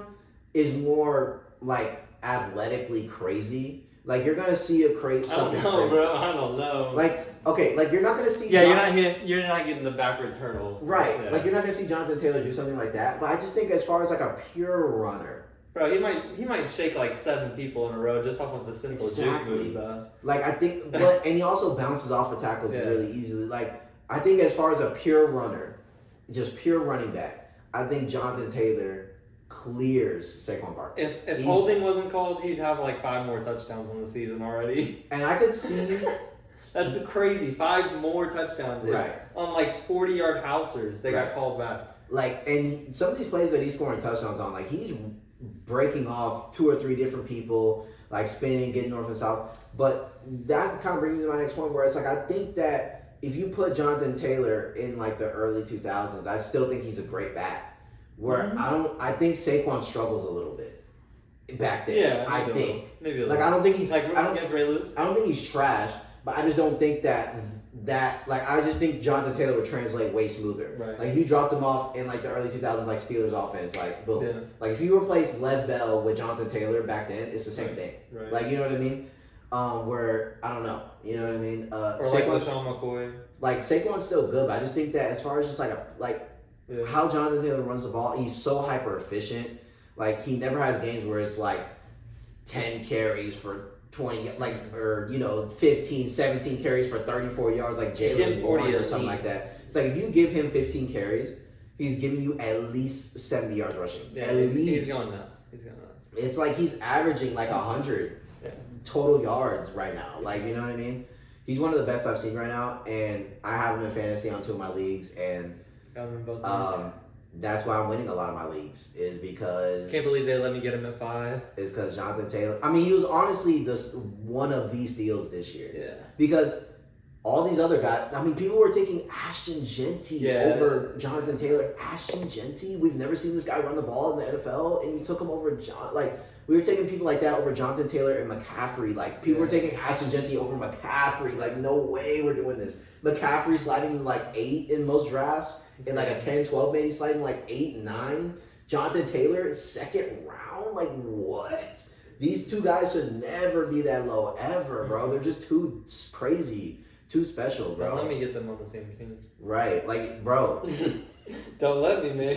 is more, like, athletically crazy. Like, you're going to see something crazy. Bro. I don't know. Like, okay, like, you're not going to see... Yeah, you're not getting the backwards hurdle. Right. Yeah. Like, you're not going to see Jonathan Taylor do something like that. But I just think as far as, like, a pure runner... Bro, he might shake like 7 people in a row just off of the simple juke move, though. Like, I think, and he also bounces off of tackles really easily. Like, I think as far as a pure runner, just pure running back, I think Jonathan Taylor clears Saquon Barkley. If holding wasn't called, he'd have like 5 more touchdowns on the season already. And I could see... That's crazy. 5 more touchdowns. Right. On like 40-yard housers, they got called back. Like, and some of these plays that he's scoring touchdowns on, like, he's breaking off 2 or 3 different people, like spinning, getting north and south. But that kind of brings me to my next point, where it's like, I think that if you put Jonathan Taylor in like the early 2000s, I still think he's a great back. Where I think Saquon struggles a little bit back then. Yeah, I think maybe a like I don't think he's like against Ray Lewis. I don't think he's trash, but I just don't think that like I just think Jonathan Taylor would translate way smoother. Right. Like if you dropped him off in like the early 2000s, like Steelers offense, like boom. Yeah. Like if you replace Lev Bell with Jonathan Taylor back then, it's the same thing. Right. Like you know what I mean? Where I don't know, you know what I mean? Or like LaShawn McCoy. Like Saquon's still good, but I just think that as far as just how Jonathan Taylor runs the ball, he's so hyper efficient. Like he never has games where it's like 10 carries for 20, like, or, 15, 17 carries for 34 yards, like Jalen Warren or something like that. It's like if you give him 15 carries, he's giving you at least 70 yards rushing. Yeah, at least. He's going nuts. It's like he's averaging like 100 total yards right now. Like, you know what I mean? He's one of the best I've seen right now, and I have him in fantasy on 2 of my leagues, and that's why I'm winning a lot of my leagues, is because... Can't believe they let me get him at 5. It's because Jonathan Taylor... I mean, he was honestly one of the steals this year. Yeah. Because all these other guys... I mean, people were taking Ashton Genty over Jonathan Taylor. Ashton Genty? We've never seen this guy run the ball in the NFL, and you took him over we were taking people like that over Jonathan Taylor and McCaffrey. Like, people were taking Ashton Genty over McCaffrey. Like, no way we're doing this. McCaffrey sliding to like 8 in most drafts. In like a 10-12, maybe sliding like 8 and 9. Jonathan Taylor, 2nd round? Like, what? These 2 guys should never be that low, ever, bro. They're just too crazy, too special, bro. Don't let me get them on the same team. Right. Like, bro. Don't let me, man.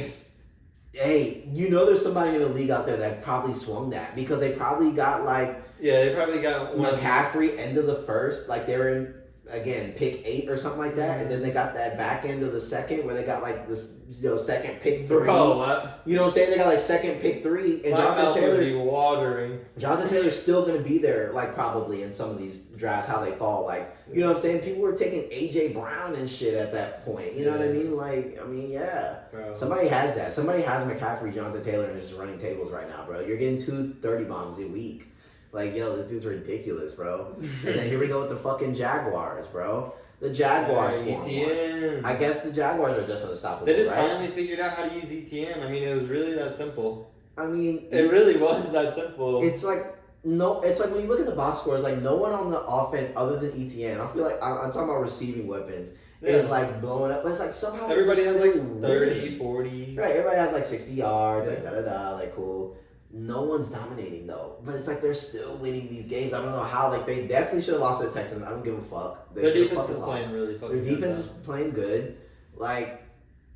Hey, you know there's somebody in the league out there that probably swung that, because they probably got like... Yeah, they probably got McCaffrey, end of the first. Like, they were in... Again, pick 8 or something like that, and then they got that back end of the second where they got like this, second pick 3. Bro, what? You know what I'm saying? They got like second pick 3, and My Jonathan Taylor. Would be watering. Jonathan Taylor's still gonna be there, like probably in some of these drafts, how they fall. Like, you know what I'm saying? People were taking AJ Brown and shit at that point. You know what I mean? Like, I mean, yeah. Bro. Somebody has that. Somebody has McCaffrey, Jonathan Taylor, and is just running tables right now, bro. You're getting 2 30 bombs a week. Like, yo, this dude's ridiculous, bro. And then here we go with the fucking Jaguars, bro. The Jaguars ETN. I guess the Jaguars are just unstoppable. They just right? finally figured out how to use ETN. I mean, it was really that simple. I mean, it really was that simple. It's like when you look at the box scores, like no one on the offense other than ETN. I feel like I'm talking about receiving weapons. Is like blowing up, but it's like somehow everybody has like 30, winning. 40. Right, everybody has like 60 yards, like like cool. No one's dominating though, but it's like they're still winning these games. I don't know how. Like, they definitely should have lost to the Texans. I don't give a fuck. Their defense is playing really fucking good. Their defense is playing good. Like,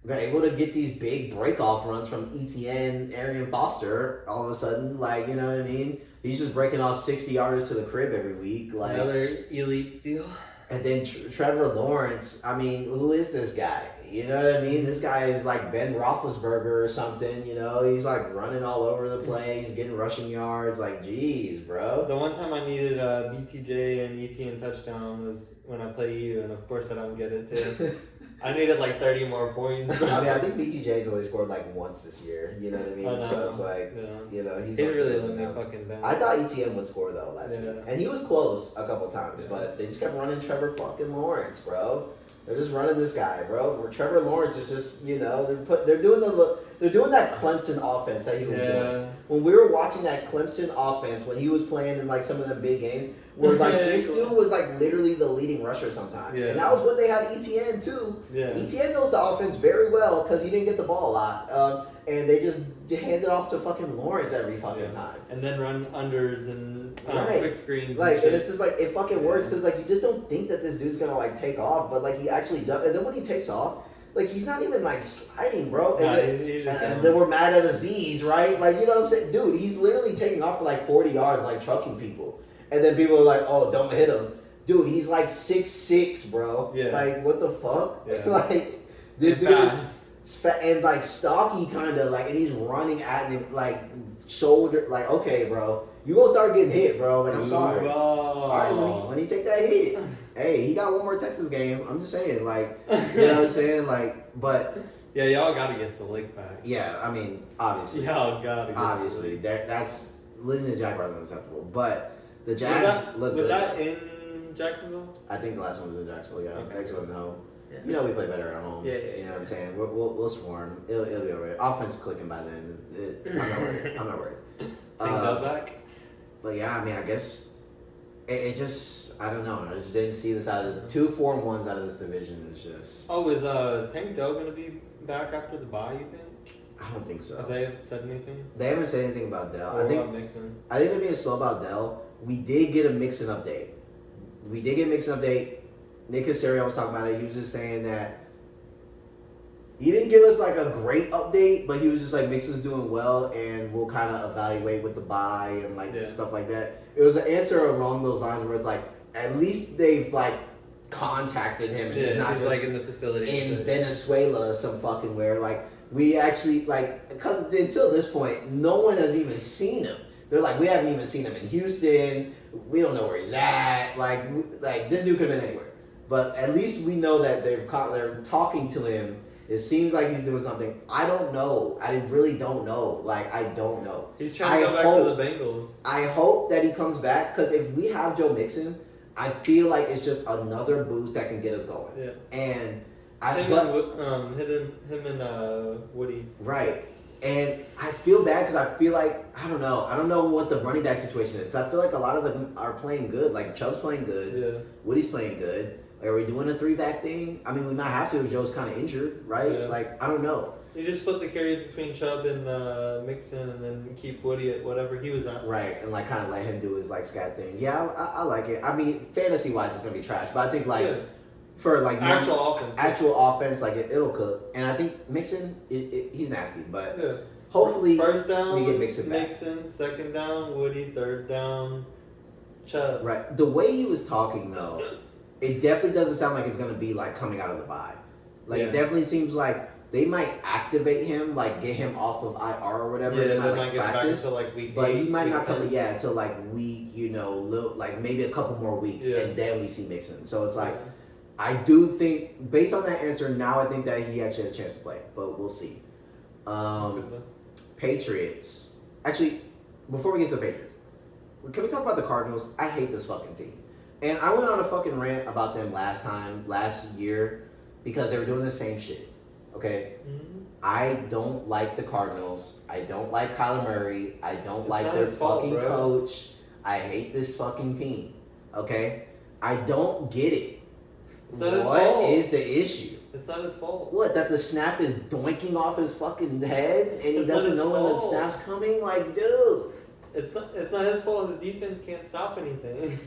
they're able to get these big break-off runs from ETN, Arian Foster. All of a sudden, like, you know what I mean? He's just breaking off 60 yarders to the crib every week. Like, another elite steal. And then Trevor Lawrence. I mean, who is this guy? You know what I mean? This guy is like Ben Roethlisberger or something, you know? He's like running all over the place, getting rushing yards. Like, geez, bro. The one time I needed a BTJ and ETN touchdown was when I play you, and of course I don't get it too. I needed like 30 more points. I mean, I think BTJ's only scored like once this year. You know what I mean? So it's like, you know, he's really let me fucking down. I thought ETN would score though last week. And he was close a couple times, but they just kept running Trevor fucking Lawrence, bro. They're just running this guy, bro. Where Trevor Lawrence is just, you know, they're doing that Clemson offense that he was doing. When we were watching that Clemson offense when he was playing in like some of the big games, where like this dude was like literally the leading rusher sometimes, and that was what they had ETN too. ETN knows the offense very well because he didn't get the ball a lot, and they just hand it off to fucking Lawrence every fucking time, and then run unders and quick screens. Like, and it's just like it fucking works because like you just don't think that this dude's gonna like take off, but like he actually does, and then when he takes off. Like, he's not even, like, sliding, bro. And then we're mad at Aziz, right? Like, you know what I'm saying? Dude, he's literally taking off for, like, 40 yards, like, trucking people. And then people are like, oh, don't hit him. Dude, he's, like, 6'6", bro. Yeah. Like, what the fuck? Yeah. Like, this dude is fat and, like, stocky, kind of, like, and he's running at him, like, shoulder. Like, okay, bro. You gonna start getting hit, bro. Like, I'm sorry. All right, when he take that hit, hey, he got one more Texas game. I'm just saying, like, you know what I'm saying? Like, but... Yeah, y'all got to get the lick back. Yeah, I mean, obviously. Y'all got to get obviously, that's... Losing to Jaguars is unacceptable. But the Jags look good. Was that in Jacksonville? I think the last one was in Jacksonville, yeah. Okay. Next one, no. Yeah. You know we play better at home. Yeah. You know what I'm saying? We'll swarm. It'll be alright. Offense clicking by then. I'm not worried. Take back. But yeah, I mean, I guess it just, I don't know. I just didn't see this out of this. 2 4-1s out of this division is just. Oh, is Tank Dell going to be back after the bye, you think? I don't think so. Have they said anything? They haven't said anything about Dell. Or about Mixon? I think they're being slow about Dell. We did get a Mixon update. Nick Casario was talking about it. He was just saying that he didn't give us like a great update, but he was just like, Mixon's doing well, and we'll kind of evaluate with the bye and like stuff like that. It was an answer along those lines where it's like, at least they've like contacted him, and he's not just like in the facility in Venezuela or some fucking where. Like, we actually like, because until this point, no one has even seen him. They're like, we haven't even seen him in Houston. We don't know where he's at. Like this dude could have been anywhere. But at least we know that they're talking to him. It seems like he's doing something. I don't know. I really don't know. Like, I don't know. He's trying to go back to the Bengals. I hope that he comes back, because if we have Joe Mixon, I feel like it's just another boost that can get us going. Yeah. And him and Woody. Right. And I feel bad because I feel like, I don't know what the running back situation is. Because I feel like a lot of them are playing good. Like, Chubb's playing good. Yeah. Woody's playing good. Are we doing a 3-back thing? I mean, we might have to if Joe's kind of injured, right? Yeah. Like, I don't know. You just split the carries between Chubb and Mixon, and then keep Woody at whatever he was at. Right, and like kind of let him do his like scat thing. Yeah, I like it. I mean, fantasy wise, it's gonna be trash, but I think like for like actual offense, like it'll cook. And I think Mixon, he's nasty, but hopefully first down we get Mixon back. Mixon, second down Woody, third down Chubb. Right, the way he was talking though. It definitely doesn't sound like it's going to be like coming out of the bye. Like it definitely seems like they might activate him, like get him off of IR or whatever. Yeah, they might like get practice, back like week but 8, he might not come. 10. Yeah, until like week, like maybe a couple more weeks, and then we see Mixon. So it's like I do think based on that answer now, I think that he actually has a chance to play, but we'll see. Patriots. Actually, before we get to the Patriots, can we talk about the Cardinals? I hate this fucking team. And I went on a fucking rant about them last year, because they were doing the same shit. Okay? Mm-hmm. I don't like the Cardinals. I don't like Kyler Murray. I don't like their fucking coach. I hate this fucking team. Okay? I don't get it. It's not his fault. What is the issue? It's not his fault. What, that the snap is doinking off his fucking head and he doesn't know when the snap's coming? Like, dude. It's not his fault. His defense can't stop anything.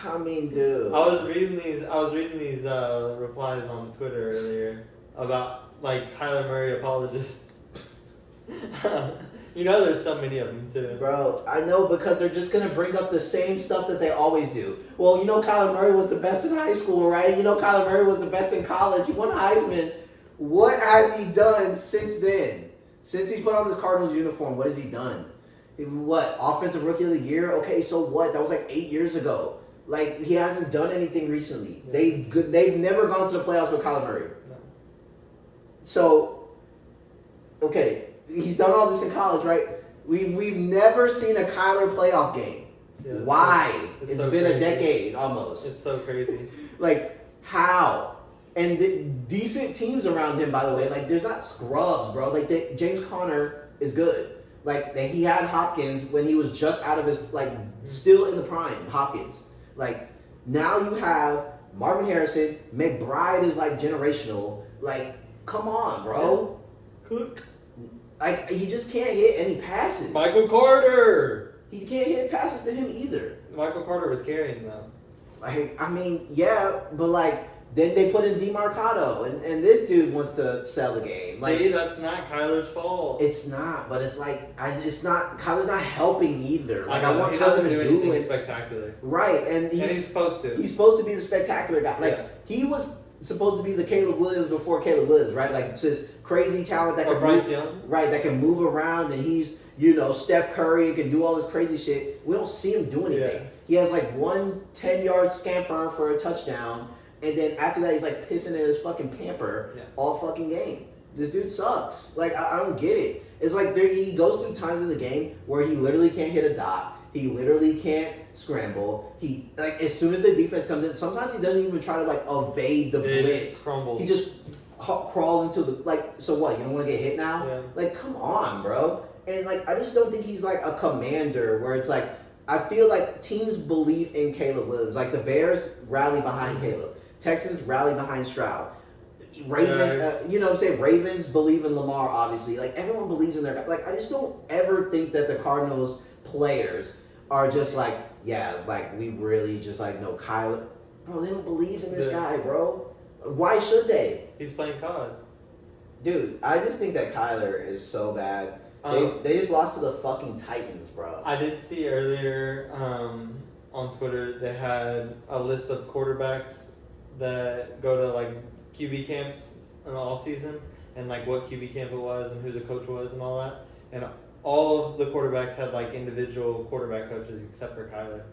I mean, dude. I was reading these replies on Twitter earlier about like Kyler Murray apologists. There's so many of them too. Bro, I know, because they're just gonna bring up the same stuff that they always do. Well, Kyler Murray was the best in high school, right? Kyler Murray was the best in college. He won Heisman. What has he done since then? Since he's put on this Cardinals uniform, what has he done? What? Offensive Rookie of the Year? Okay, so what? That was like 8 years ago. Like, he hasn't done anything recently. Yeah. They've never gone to the playoffs with Kyler Murray. No. So, okay, he's done all this in college, right? We've never seen a Kyler playoff game. Yeah, why? It's been crazy. A decade almost. It's so crazy. Like, how? And the decent teams around him, by the way. Like, there's not scrubs, bro. Like, James Conner is good. Like, he had Hopkins when he was just out of his, like, still in the prime, Hopkins. Like, now you have Marvin Harrison. McBride is, like, generational. Like, come on, bro. Cook. Like, he just can't hit any passes. Michael Carter. He can't hit passes to him either. Michael Carter was carrying them. Like, I mean, yeah, but, like, then they put in DeMarcado, and this dude wants to sell the game. Like, see, that's not Kyler's fault. It's not, but it's like, Kyler's not helping either. Like, I want he Kyler doesn't to do anything it. Spectacular. Right, and he's supposed to. He's supposed to be the spectacular guy. Like, he was supposed to be the Caleb Williams before Caleb Williams, right? Like, it's this crazy talent that can Bryce Young. Right, that can move around, and he's, Steph Curry and can do all this crazy shit. We don't see him do anything. Yeah. He has, like, 1 10-yard scamper for a touchdown. And then after that, he's like pissing in his fucking pamper all fucking game. This dude sucks. Like, I don't get it. It's like he goes through times in the game where he literally can't hit a dot. He literally can't scramble. He, like, as soon as the defense comes in, sometimes he doesn't even try to, like, evade the blitz. Crumbles. He just crawls into the, like, so what? You don't want to get hit now? Yeah. Like, come on, bro. And, like, I just don't think he's, like, a commander where it's like, I feel like teams believe in Caleb Williams. Like, the Bears rally behind Caleb. Texans rally behind Stroud. Ravens believe in Lamar, obviously. Like, everyone believes in their guy. Like, I just don't ever think that the Cardinals players are just like, we really just, like, know Kyler. Bro, they don't believe in this guy, bro. Why should they? He's playing COD. Dude, I just think that Kyler is so bad. They just lost to the fucking Titans, bro. I did see earlier on Twitter they had a list of quarterbacks that go to, like, QB camps in the off season, and, like, what QB camp it was and who the coach was and all that. And all of the quarterbacks had like individual quarterback coaches except for Kyler.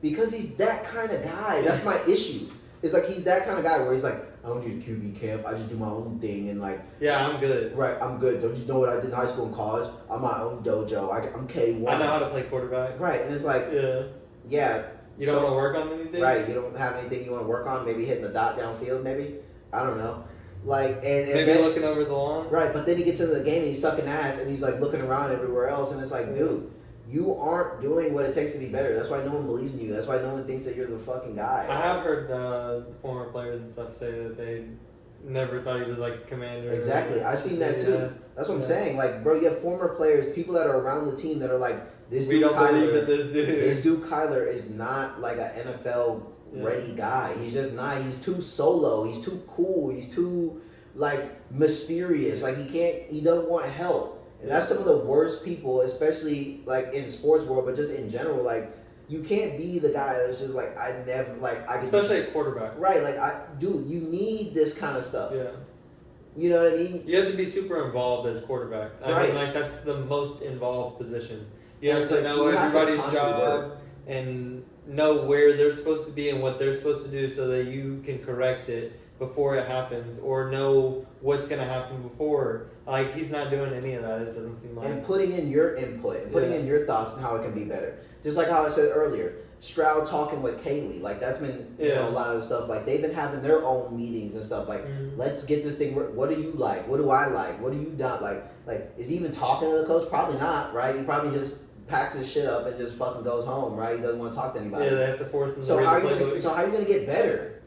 Because he's that kind of guy. That's my issue. It's like he's that kind of guy where he's like, I don't need a QB camp. I just do my own thing and like. Yeah, I'm good. Right, I'm good. Don't you know what I did in high school and college? I'm my own dojo. I'm K1. I know how to play quarterback. Right, and it's like, yeah. You don't want to work on anything? Right, you don't have anything you want to work on? Maybe hitting the dot downfield, maybe? I don't know. Like, and maybe then, looking over the lawn? Right, but then he gets into the game and he's sucking ass and he's like looking around everywhere else and it's like, dude, you aren't doing what it takes to be better. That's why no one believes in you. That's why no one thinks that you're the fucking guy. I have heard former players and stuff say that they never thought he was like a commander. Exactly. I've seen that too. Yeah. That's what I'm saying. Like, bro, you have former players, people that are around the team that are like, this dude Kyler, this dude Kyler is not like an NFL ready guy. He's just not. He's too solo. He's too cool. He's too like mysterious. Like he doesn't want help. And that's some of the worst people, especially like in sports world, but just in general. Like, you can't be the guy that's just like, I never like I. Especially at quarterback. Right. Like dude, you need this kind of stuff. Yeah. You know what I mean? You have to be super involved as quarterback. I mean, like, that's the most involved position. You have to know everybody's job and know where they're supposed to be and what they're supposed to do so that you can correct it before it happens or know what's going to happen before. Like, he's not doing any of that, it doesn't seem like. And putting in your input, and putting in your thoughts on how it can be better. Just like how I said earlier, Stroud talking with Kaylee, like that's been you know, a lot of the stuff. Like they've been having their own meetings and stuff. Like let's get this thing. What do you like? What do I like? What do you not like? Like is he even talking to the coach? Probably not, right? He probably just packs his shit up and just fucking goes home, right? He doesn't want to talk to anybody. Yeah, they have to force him. So how are you gonna get better?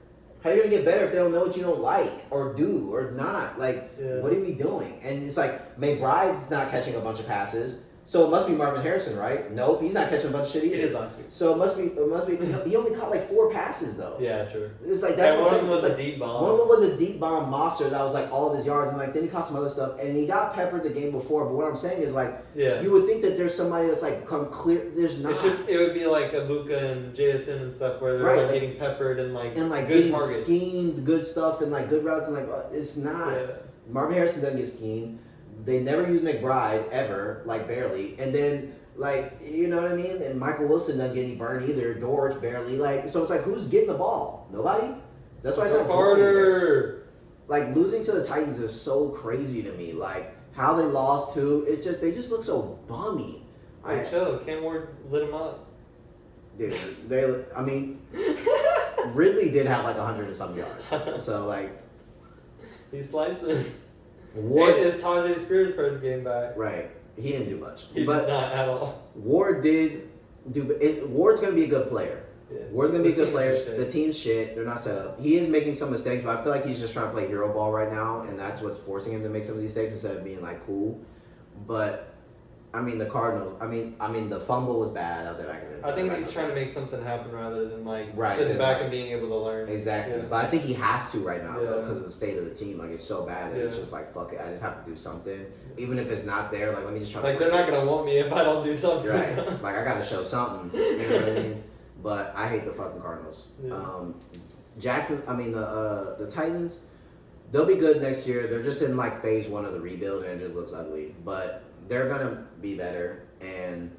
How are you gonna get better if they don't know what you don't like or do or not? Like what are we doing? And it's like McBride's not catching a bunch of passes. So it must be Marvin Harrison, right? Nope, he's not catching a bunch of shit either. He did last week. So it must be. He only caught like 4 passes though. Yeah, true. It's like that's one of them was a deep bomb. One of them was a deep bomb monster that was like all of his yards, and like then he caught some other stuff, and he got peppered the game before. But what I'm saying is like, you would think that there's somebody that's like come clear. There's not. It would be like Abuka and JSN and stuff where they're like getting peppered and like good getting targets, schemed, good stuff, and like good routes, and like it's not. Yeah. Marvin Harrison doesn't get schemed. They never use McBride ever, like barely, and then like you know what I mean. And Michael Wilson doesn't get any burn either. Dortch barely. Like so, it's like who's getting the ball? Nobody. That's why I said Carter. Like losing to the Titans is so crazy to me. Like how they lost to they just look so bummy. Hey, chill. Cam Ward lit him up. Dude, Ridley did have like 100 and some yards. So like he's slicing. Ward is Tajay Spears' first game back. Right. He didn't do much. He did not at all. Ward did do. Ward's going to be a good player. Yeah. Ward's going to be a good player. The team's shit. They're not set up. He is making some mistakes, but I feel like he's just trying to play hero ball right now, and that's what's forcing him to make some of these mistakes instead of being like cool. But I mean, the Cardinals. I mean, the fumble was bad out there back in the day. I think he's trying to make something happen rather than like sitting back and being able to learn. Exactly. Yeah. But I think he has to right now though, because of the state of the team. Like it's so bad that it's just like fuck it. I just have to do something, even if it's not there. Like let me just try. Like they're not gonna want me if I don't do something. Right. Like I gotta show something. You know what I mean? But I hate the fucking Cardinals. Yeah. The Titans. They'll be good next year. They're just in like phase 1 of the rebuild, and it just looks ugly. But they're gonna be better, and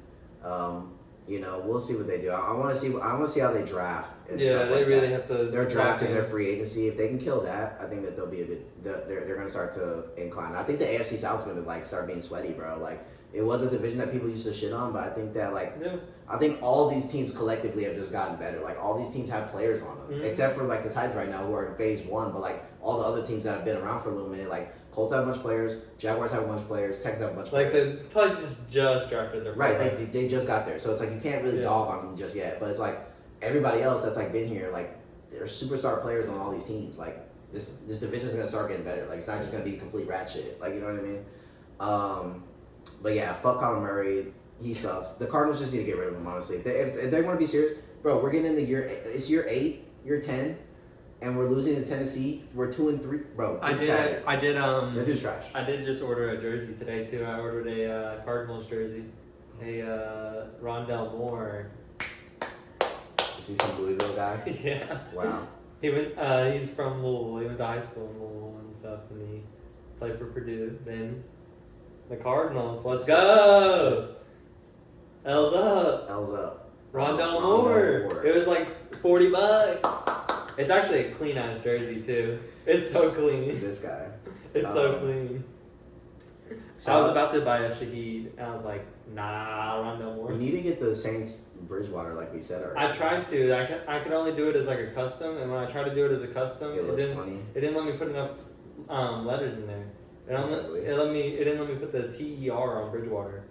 we'll see what they do. I want to see how they draft. And stuff they like really that. have to. They're drafting their free agency. If they can kill that, I think that they'll be a good. They're gonna start to incline. I think the AFC South is gonna like start being sweaty, bro. Like it was a division that people used to shit on, but I think that I think all these teams collectively have just gotten better. Like all these teams have players on them, except for like the Titans right now who are in phase 1. But like all the other teams that have been around for a little minute, like Colts have a bunch of players, Jaguars have a bunch of players, Texans have a bunch of players. Like the Titans just drafted their right. They just got there, so it's like you can't really dog on them just yet. But it's like everybody else that's like been here, like there's superstar players on all these teams. Like this division is gonna start getting better. Like it's not just gonna be complete rat shit. Like you know what I mean? But yeah, fuck Kyler Murray. He sucks. The Cardinals just need to get rid of him, honestly. If they want to be serious, bro, we're getting in the it's year 8, year 10, and we're losing to Tennessee. We're 2-3, bro. I did. That dude's trash. I did just order a jersey today too. I ordered a Cardinals jersey. Rondell Moore. Is he some Louisville guy? Yeah. Wow. He went. He's from Louisville. He went to high school in Louisville and stuff, and he played for Purdue. Then The Cardinals. Let's go. L's up. L's up. Rondell Moore. It was like $40. It's actually a clean ass jersey too. It's so clean. This guy. It's so clean. I was about to buy a Shaheed, and I was like, nah, Rondell Moore. We need to get the Saints Bridgewater like we said already. I tried to. I could only do it as like a custom, and when I tried to do it as a custom, it looks funny. It didn't let me put enough letters in there. It didn't let me put the TER on Bridgewater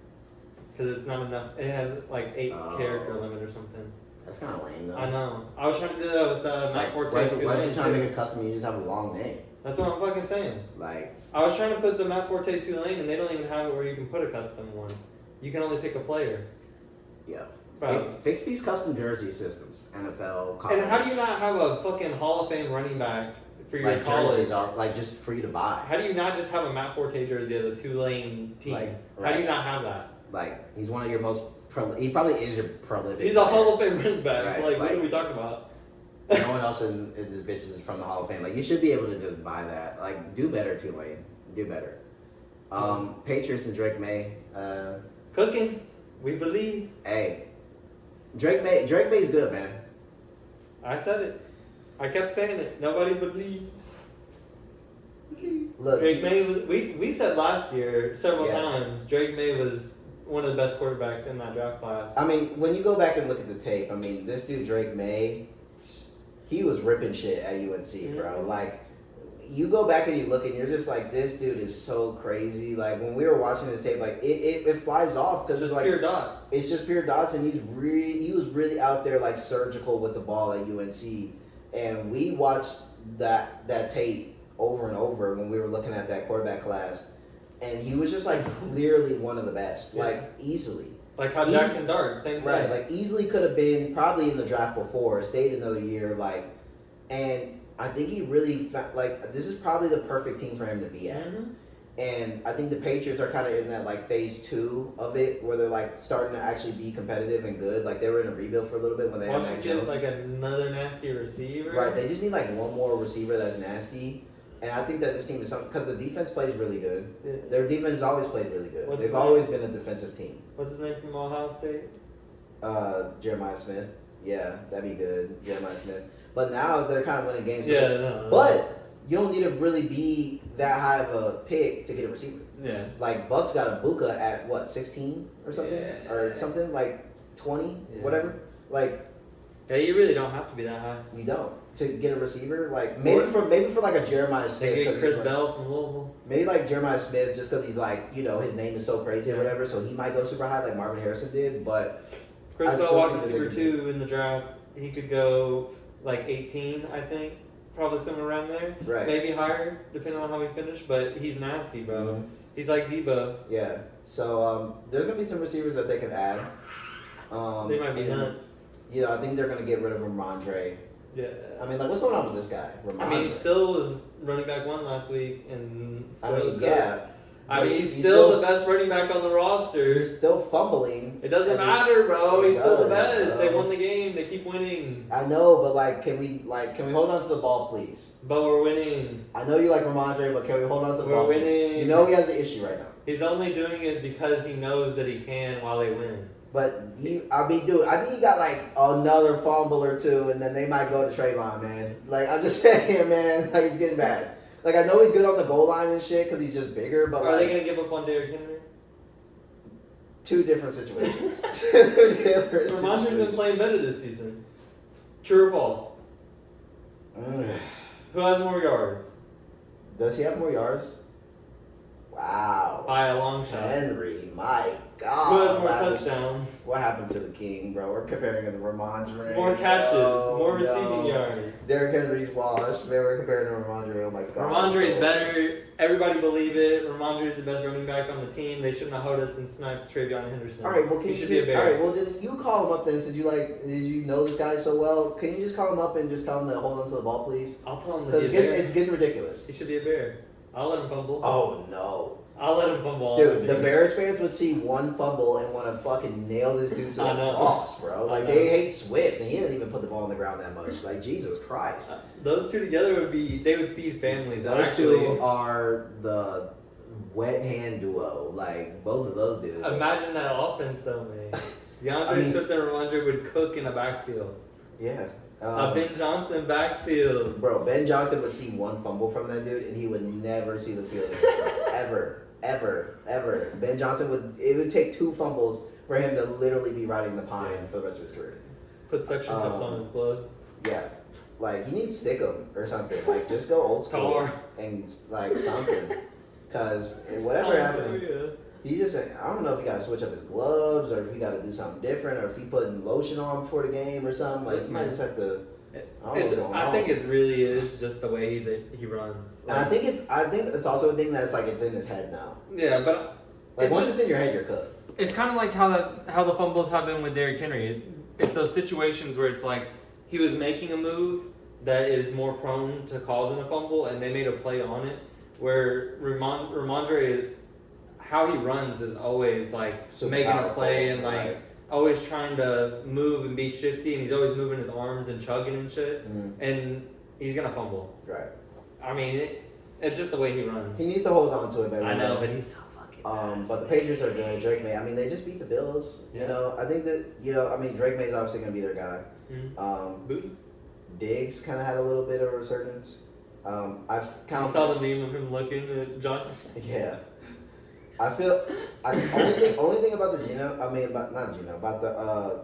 because it's not enough. It has like 8 character limit or something. That's kind of lame though. I know. I was trying to do that with Matt Forte. Why if you're trying to make a custom, you just have a long name? That's what I'm fucking saying. Like, I was trying to put the Matt Forte Tulane, and they don't even have it where you can put a custom one. You can only pick a player. yeah. Bro. Fix these custom jersey systems, NFL, college. And how do you not have a fucking Hall of Fame running back for your like college? jerseys are like just for you to buy. How do you not just have a Matt Forte jersey as a Tulane team? Like, How do you not have that? Like, he's one of your most he probably is your prolific. He's a Hall of Fame running back. Right, Like, what like- are we talking about? No one else in this bitch is from the Hall of Fame. Like, you should be able to just buy that. Like, do better, Tulane. Do better. Patriots and Drake May. Cooking. We believe. Hey, Drake May's good, man. I said it. I kept saying it. Nobody believed. Look, Drake May was. We said last year several Yeah. times. Drake May was one of the best quarterbacks in that draft class. I mean, when you go back and look at the tape, I mean, this dude Drake May, he was ripping shit at UNC, bro. Mhm. Like, you go back and you look and you're just like, this dude is so crazy. Like, when we were watching this tape, like it flies off because Just it's like pure dots. it's just pure dots, and he was really out there like surgical with the ball at UNC, and we watched that tape over and over when we were looking at that quarterback class, and he was just like clearly one of the best, Yeah. like easily. Like how Jackson Dart, same thing. Right, like easily could have been probably in the draft before, stayed another year, like, and I think he really like this is probably the perfect team for him to be at. Mhm. And I think the Patriots are kind of in that like phase 2 of it, where they're like starting to actually be competitive and good. Like they were in a rebuild for a little bit when they Why had don't Mac you get Jones. like another nasty receiver? Right, they just need like one more receiver that's nasty. And I think that this team is something because the defense plays really good. Yeah. Their defense has always played really good. What's They've his name? always been a defensive team. What's his name from Ohio State? Jeremiah Smith. Yeah, that'd be good. Jeremiah Smith. But now they're kind of winning games. Yeah, no. But you don't need to really be that high of a pick to get a receiver. Yeah. Like Bucks got a Buka at what, 16 or something? Yeah. Or something like 20, Yeah. whatever. Like Yeah, you really don't have to be that high. you don't to get a receiver. Like maybe for like a Jeremiah Smith. They 'cause get Chris he's like, Bell from Louisville. maybe like Jeremiah Smith just because he's like, you know, his name is so crazy or Yeah. whatever, so he might go super high like Marvin Harrison did. But I Chris still Bell wide think that they receiver can 2 in the draft. He could go like 18, I think. Probably somewhere around there. Right. Maybe higher, depending on how we finish. But he's nasty, bro. Mhm. He's like Debo. Yeah. So there's gonna be some receivers that they can add. They might be and, nuts. Yeah, I think they're gonna get rid of Ramondre. Yeah. I mean, like, what's going on with this guy? I mean, he Ramondre? still was running back 1 last week, and I still mean, yeah. I but mean, he's still the best running back on the roster. He's still fumbling. It doesn't every- matter, bro. It He's still the does, best. bro. They won the game. They keep winning. I know, but like, can we hold on to the ball, please? But we're winning. I know you like Ramondre, but can we hold on to the We're ball? please? winning. You know he has an issue right now. He's only doing it because he knows that he can while they win. But I mean, dude, I think he got like another fumble or two, and then they might go to Trayvon, man. Like, I'm just saying, man, like it's getting bad. Like, I know he's good on the goal line and shit because he's just bigger, but Are like they gonna give up on Derrick Henry? two different situations. Two different Ramondre's been situations. playing better this season. True or false? Mm. Who has more yards? Does he have more yards? Wow. By a long shot. Henry, my Who has God. more touchdowns? What happened to the king, bro? We're comparing him to Ramondre. More catches, Oh, more no. receiving yards. Derrick Henry's washed. Man, we're comparing him to Ramondre. Oh my God. Ramondre's better. Everybody believe it. Ramondre's the best running back on the team. They shouldn't have hold us and sniped Travion Henderson. All right, well, he should be a bear. all right, well, did you call him up then? Since did you know this guy so well? Can you just call him up and just tell him to hold on to the ball, please? I'll tell him to Because be a bear. it's getting ridiculous. He should be a bear. I'll let him fumble. Oh no, I'll let him fumble. all dude! the The games. Bears fans would see one fumble and want to fucking nail this dude to I the know. cross, bro. I Like know. they hate Swift, and he didn't even put the ball on the ground that much. Like Jesus Christ. Those two together would feed families. Those actually. two are the wet hand duo. Like both of those dudes. Imagine that offense though, man. DeAndre Swift and Ramondre would cook in a backfield. Yeah. A Ben Johnson backfield. Bro, Ben Johnson would see one fumble from that dude, and he would never see the field again. Ever. Ben Johnson it would take 2 fumbles for him to literally be riding the pine for the rest of his career. Put suction cups on his gloves. Yeah. Like, he needs Stickum or something. Like, just go old school and, like, something. Because whatever happened, he just, I don't know if he got to switch up his gloves or if he got to do something different or if he putting lotion on before the game or something. Like, you might just have to, I think it really is just the way that he runs. Like, and I think it's also a thing that's like it's in his head now. Yeah, but like once it's in your head, you're cooked. It's kind of like how the fumbles have been with Derrick Henry. It's those situations where it's like he was making a move that is more prone to causing a fumble, and they made a play on it. Where Ramondre, how he runs is always like so making powerful, a play and like. Right. Always trying to move and be shifty, and he's always moving his arms and chugging and shit, and he's gonna fumble. Right. I mean, it's just the way he runs. He needs to hold on to it, baby. I know, but he's so fucking fast. But the Patriots are good. Drake May, I mean, they just beat the Bills. You know, I think that, I mean, Drake May's obviously gonna be their guy. Booty. Diggs kind of had a little bit of a resurgence. I've kind of saw the meme of him looking at John. Yeah. I feel only thing about the Gino, I mean not Gino, about the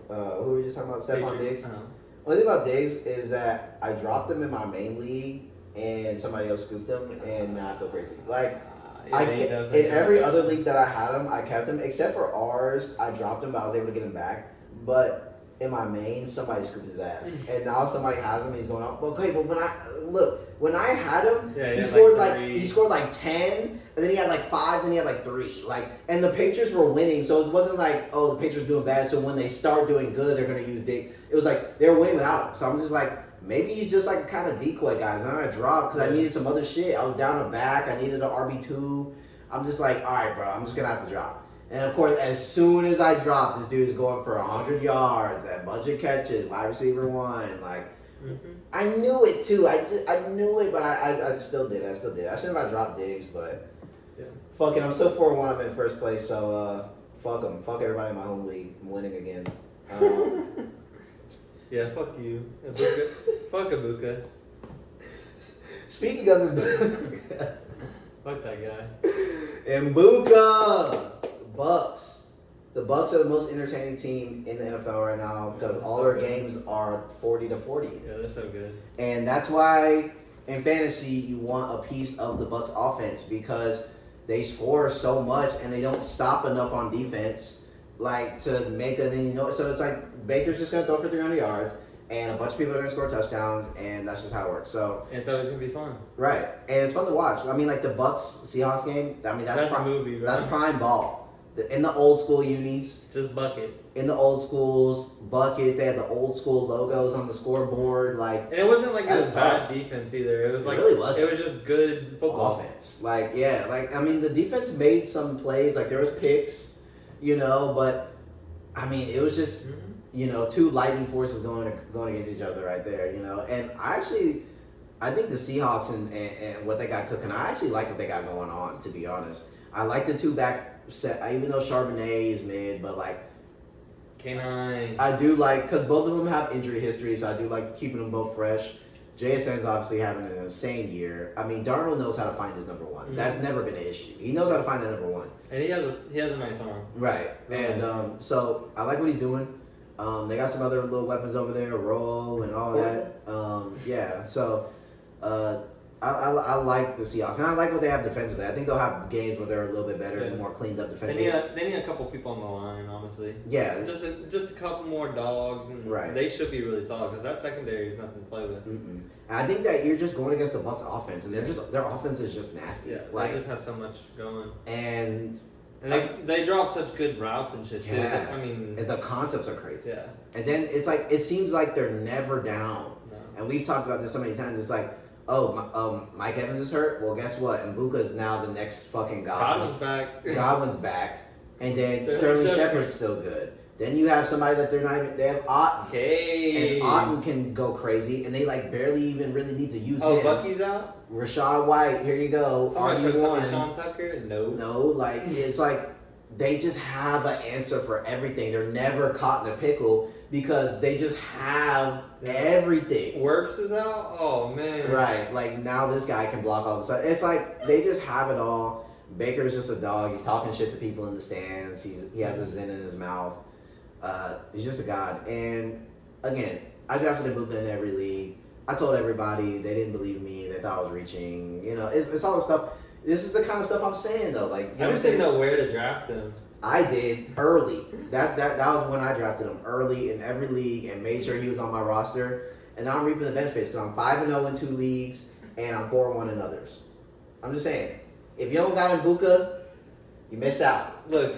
who were we just talking about, Stephon Diggs. Only thing about Diggs is that I dropped him in my main league and somebody else scooped him, and now I feel crazy. Like in every other league that I had him, I kept him except for ours. I dropped him, but I was able to get him back. But in my main, somebody scooped his ass, and now somebody has him. He's going up. Okay, but when I had him, he scored like 10, and then he had like 5, then he had like 3. Like, and the Patriots were winning, so it wasn't like, oh, the Patriots doing bad, so when they start doing good, they're gonna use Dick. It was like they were winning without him. So I'm just like, maybe he's just like a kind of decoy guy. So I dropped because I needed some other shit. I was down a back. I needed an RB2. I'm just like, all right, bro. I'm just gonna have to drop. And of course, as soon as I drop, this dude's going for 100 yards, a bunch of catches, wide receiver 1. Like, I knew it too. I knew it, but I still did. I shouldn't have dropped Diggs, but fuck it. I'm still 4-1. I'm in first place, so fuck them. Fuck everybody in my home league. I'm winning again. Yeah, fuck you. Ibuka. Fuck Ibuka. Speaking of Ibuka. Fuck that guy. Ibuka. Bucks. The Bucks are the most entertaining team in the NFL right now because all their games are 40-40. Yeah, they're so good. And that's why in fantasy you want a piece of the Bucks offense because they score so much and they don't stop enough on defense like to make a so it's like Baker's just gonna throw for 300 yards and a bunch of people are gonna score touchdowns and that's just how it works. So it's always gonna be fun. Right. And it's fun to watch. I mean, like the Bucks Seahawks game, I mean that's a movie, right? That's prime ball. In the old school unis. Just buckets. In the old schools, buckets. They had the old school logos on the scoreboard. Like, and it wasn't like it was bad defense either. It was like, it really wasn't. It was just good football. Offense. Like, yeah. Like, I mean, the defense made some plays. Like, there was picks, but, I mean, it was just, two lightning forces going against each other right there, And I think the Seahawks and what they got cooking, I actually like what they got going on, to be honest. I like the 2-back set, even though Charbonnet is mid, but like K9. I do like because both of them have injury history, so I do like keeping them both fresh. JSN's obviously having an insane year. I mean, Darnold knows how to find his number 1. Mm-hmm. That's never been an issue. He knows how to find that number 1, and he has a nice arm. Right, and so I like what he's doing. They got some other little weapons over there, Roll and all that. Yeah, so. I like the Seahawks, and I like what they have defensively. I think they'll have games where they're a little bit better and more cleaned up defensively. They need a couple people on the line, honestly. Yeah. Just a couple more dogs, and they should be really solid, because that secondary is nothing to play with. And I think that you're just going against the Bucs offense, and their offense is just nasty. Yeah, they just have so much going. And they drop such good routes and shit, too. Yeah. I mean... And the concepts are crazy. Yeah. And then it's like, it seems like they're never down. No. And we've talked about this so many times. It's like, Mike Evans is hurt. Well, guess what? Mbuka's now the next fucking god. Godwin's back. Godwin's back. And then Sterling Shepard's still good. Then you have somebody that they're not even. They have Otten. Okay. And Otten can go crazy, and they like barely even really need to use Oh, him. Bucky's out? Rashad White, here you go. Somebody tried to tell me RB1. Sean Tucker? No. No, like it's like they just have an answer for everything. They're never caught in a pickle because they just have everything. Werfs is out? Oh, man. Right, like now this guy can block all of a sudden. It's like they just have it all. Baker's just a dog. He's talking shit to people in the stands. He has a zen in his mouth. He's just a god. And again, I drafted Ibuka in every league. I told everybody, they didn't believe me. They thought I was reaching. You know, it's all the stuff. This is the kind of stuff I'm saying though. Like you know I just didn't know where to draft him. I did early. That was when I drafted him early in every league and made sure he was on my roster. And now I'm reaping the benefits because I'm 5-0 in 2 leagues and I'm 4-1 in others. I'm just saying, if you don't got Ibuka, you missed out. Look,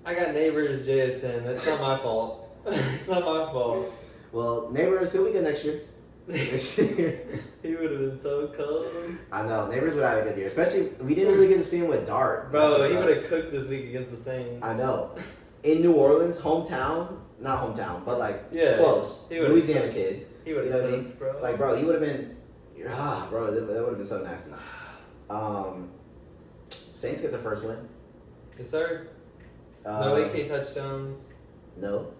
I got neighbors JSN. That's not my fault. It's not my fault. Well, neighbors, he'll be good next year. He would have been so cold. I know neighbors would have had a good year, especially we didn't really get to see him with Dart. Bro, That's he what would have sucks. cooked this week against the Saints. I know. In New Orleans, hometown, not hometown, but like Yeah, close. he would've Louisiana cooked. kid. He would You have know what I cooked, bro. Like, bro, he would have been. Bro, that would have been so nasty. Saints get the first win. Yes, sir. Uh, No AK touchdowns. No,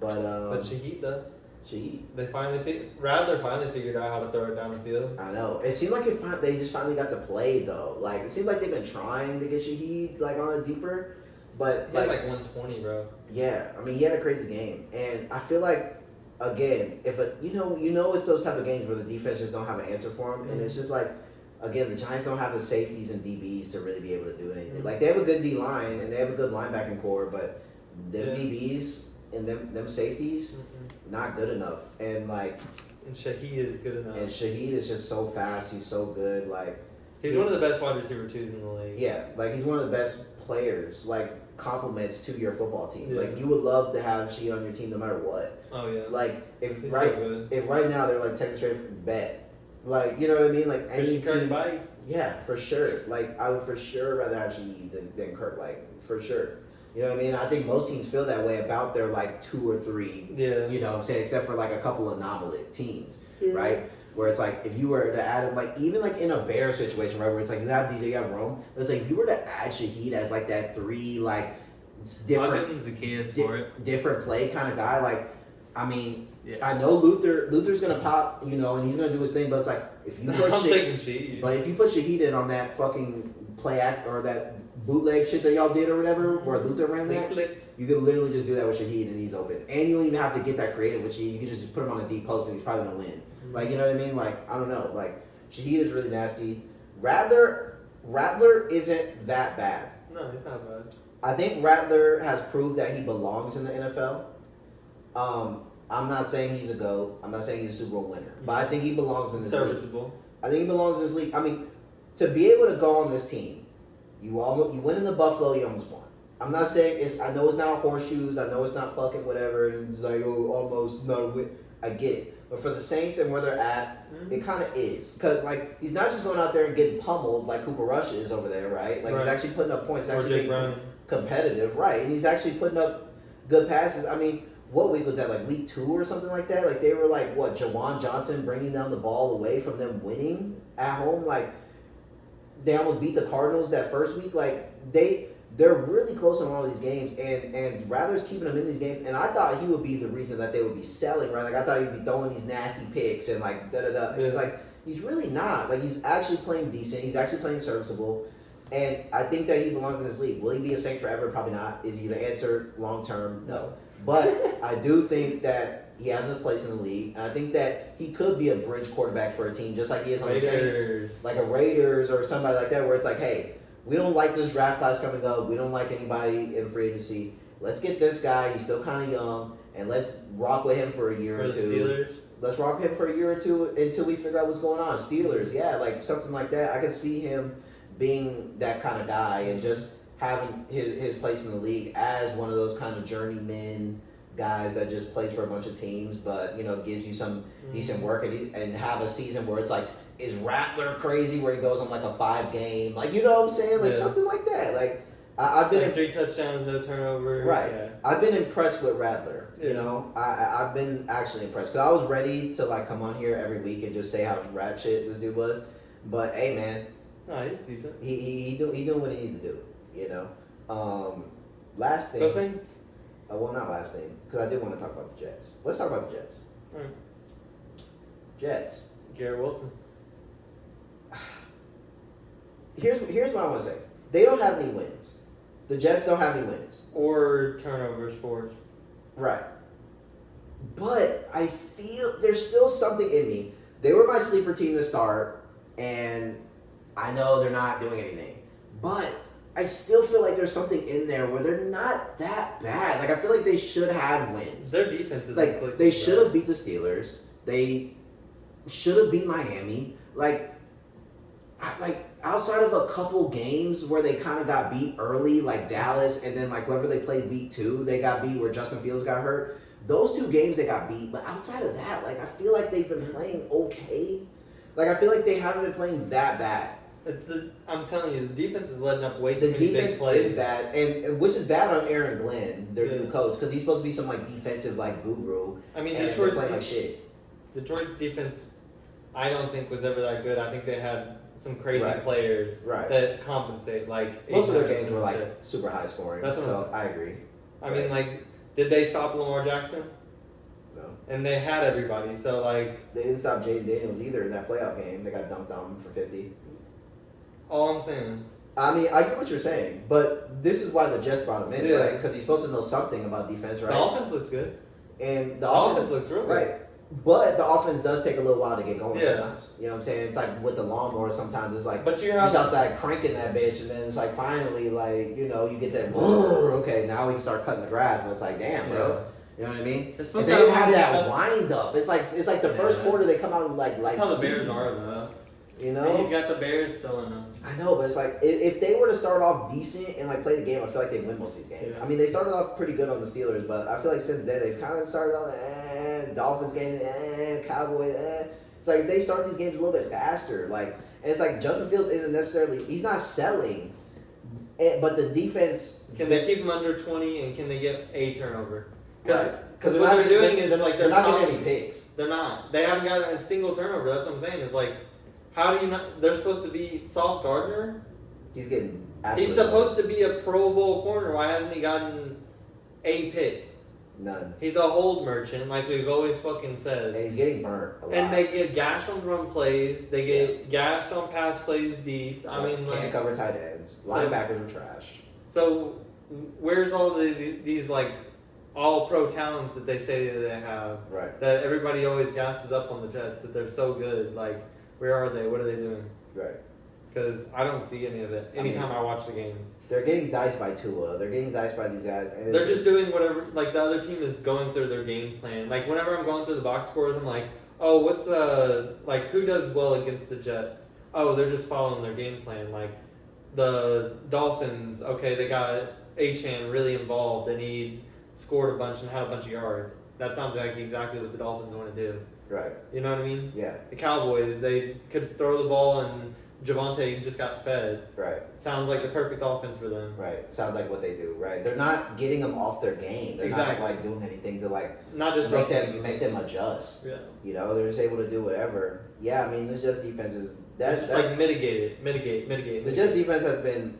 but But Shaheed, though. Shaheed. Radler finally figured out how to throw it down the field. I know. It seemed like they just finally got to play though. Like it seems like they've been trying to get Shaheed like on a deeper, but He has like 120, bro. yeah, I mean he had a crazy game, and I feel like again, if it's those type of games where the defense just don't have an answer for them, and it's just like again the Giants don't have the safeties and DBs to really be able to do anything. Like they have a good D line and they have a good linebacking core, but them DBs and them safeties not good enough, and like. And Shaheed is good enough. And Shaheed is just so fast. He's so good. Like He's one of the best wide receiver 2s in the league. yeah, like he's one of the best players. Like compliments to your football team. Yeah. Like you would love to have Shaheed on your team no matter what. Oh yeah. Like if He's right so good. if right now they're like texting straight bet. Like you know what I mean? Like any Christian Kirk team. bite. Yeah, for sure. Like I would for sure rather have Shaheed than Kirk. Like for sure. You know what I mean? I think most teams feel that way about their like 2 or 3. Yeah. You know what I'm saying? Except for like a couple anomaly teams, right? Where it's like if you were to add him, like even like in a Bear situation, right, where it's like you have DJ, you have Rome. But it's like if you were to add Shaheed as like that 3 like I'll different give him Zacchaeus for it. different play kind of guy, like I mean, Yeah. I know Luther's gonna pop, you know, and he's gonna do his thing. But it's like if you put I'm Shaheed, taking Shaheed. but if you put Shaheed in on that fucking play act or that bootleg shit that y'all did or whatever, where Luther ran that. You could literally just do that with Shaheed and he's open. And you don't even have to get that creative with Shaheed. You can just put him on a deep post and he's probably gonna win. Mm-hmm. Like you know what I mean? Like I don't know. Like Shaheed is really nasty. Rattler isn't that bad. No, he's not bad. I think Rattler has proved that he belongs in the NFL. I'm not saying he's a GOAT. I'm not saying he's a Super Bowl winner. But I think he belongs in this league. Serviceable. I think he belongs in this league. I mean, to be able to go on this team, you win in the Buffalo, you almost won. I'm not saying I know it's not horseshoes, I know it's not bucket, whatever, and it's like, oh, almost not a win. I get it. But for the Saints and where they're at, it kind of is. Because, like, he's not just going out there and getting pummeled like Cooper Rush is over there, right? Like, he's actually putting up points, Or actually Jake being competitive, right? And he's actually putting up good passes. I mean, what week was that? Like, week 2 or something like that? Like, they were like, what, Jawan Johnson bringing down the ball away from them winning at home? Like, they almost beat the Cardinals that first week. Like, they're really close in all these games, and Rattler's keeping them in these games. And I thought he would be the reason that they would be selling, right? Like I thought he'd be throwing these nasty picks and like da da da. And it's like he's really not. Like he's actually playing decent. He's actually playing serviceable, and I think that he belongs in this league. Will he be a Saint forever? Probably not. Is he the answer long term? No. But I do think that he has a place in the league, and I think that he could be a bridge quarterback for a team, just like he is on the Saints, like a Raiders or somebody like that, where it's like, hey. We don't like this draft class coming up. We don't like anybody in free agency. Let's get this guy. He's still kind of young, and let's rock with him for a year or two. Steelers? Let's rock with him for a year or two until we figure out what's going on. Steelers, yeah, like something like that. I could see him being that kind of guy and just having his place in the league as one of those kind of journeyman guys that just plays for a bunch of teams, but gives you some decent work and have a season where it's like. Is Rattler crazy where he goes on like a 5 game? Like, you know what I'm saying? Like, something like that. Like, I've been like 3 touchdowns, no turnover. right. Yeah. I've been impressed with Rattler. You Yeah. know, I've been actually impressed because I was ready to like come on here every week and just say how rat shit this dude was. But hey, man, No, he's decent. he doing what he needs to do. You know. Last thing. Go Saints. Well, not last thing because I did want to talk about the Jets. Let's talk about the Jets. All right. Jets. Garrett Wilson. Here's what I want to say. They don't have any wins. The Jets don't have any wins. Or turnovers forced. Right. But I feel there's still something in me. They were my sleeper team to start, and I know they're not doing anything. But I still feel like there's something in there where they're not that bad. Like, I feel like they should have wins. Their defense is Like, they should have beat the Steelers. They should have beat Miami. Like outside of a couple games where they kind of got beat early, like Dallas, and then like whoever they played week 2, they got beat where Justin Fields got hurt. Those 2 games they got beat, but outside of that, like I feel like they've been playing okay. Like I feel like they haven't been playing that bad. I'm telling you, the defense is letting up way too The many big defense plays. is bad, and which is bad on Aaron Glenn, their Yeah. new coach, because he's supposed to be some like defensive like guru. I mean, and they're Detroit's playing like shit. defense, I don't think was ever that good. I think they had some crazy Right. players Right. that compensate. Like Most of their 8 games were like shit. super high scoring, That's what so I agree. I mean, like, did they stop Lamar Jackson? No. And they had everybody. So like, They didn't stop Jaden Daniels either in that playoff game. They got dunked on for 50. all I'm saying. I mean, I get what you're saying, but this is why the Jets brought him in, Yeah. right? Because he's supposed to know something about defense, right? The offense looks good. And The offense looks real good. right. But the offense does take a little while to get going Yeah. sometimes. You know what I'm saying? It's like with the lawnmower, sometimes it's like But you you have start like cranking that bitch, and then it's like finally, like, you know, you get that, okay, now we can start cutting the grass, but it's like, damn, bro. You know what I mean? They're If supposed they to didn't have have that that's- wind up. It's like the first Yeah. quarter they come out like That's how the Bears sleepy, are, though. You know? He's got the Bears still in them. I know, but it's like if they were to start off decent and like play the game, I feel like they win most of these games. Yeah. I mean, they started off pretty good on the Steelers, but I feel like since then they've kind of started off Dolphins game, Cowboys. It's like they start these games a little bit faster. Like, and it's like Justin Fields isn't necessarily he's not selling, but the defense Can they keep them under 20 and can they get a turnover? Because Because what they're doing is like they're not stopping- getting any picks. They're not. They haven't got a single turnover. That's what I'm saying. It's like, how do you not? They're supposed to be Sauce Gardner. He's getting He's absolutely supposed to be a Pro Bowl corner. Why hasn't he gotten a pick? none, He's a hold merchant, like we've always fucking and said. he's getting burnt a lot. And they get gashed on run plays. They get gashed on pass plays deep. I mean, can't like, cover tight ends. So- Linebackers are trash. so where's all these like all pro talents that they say that they have? Right, That everybody always gasses up on the Jets that they're so good. Like, where are they? What are they doing? right. Because I don't see any of it anytime I watch the games. They're getting diced by Tua. They're getting diced by these guys, and it's They're just doing whatever. Like, the other team is going through their game plan. Like, whenever I'm going through the box scores, I'm like, oh, what's like who does well against the Jets? Oh, they're just following their game plan. Like the Dolphins, okay, they got Achan really involved and he scored a bunch and had a bunch of yards. That sounds like exactly what the Dolphins want to do. right. You know what I mean? Yeah, The Cowboys, they could throw the ball and Javante just got fed. right. Sounds like the perfect offense for them. Right. Sounds like what they do. Right. They're not getting them off their game. They're Exactly. not like doing anything to like Not just make them adjust. Yeah. You know, they're just able to do whatever. Yeah, I mean, this Jets defense is It's that's just like mitigate. the Jets defense has been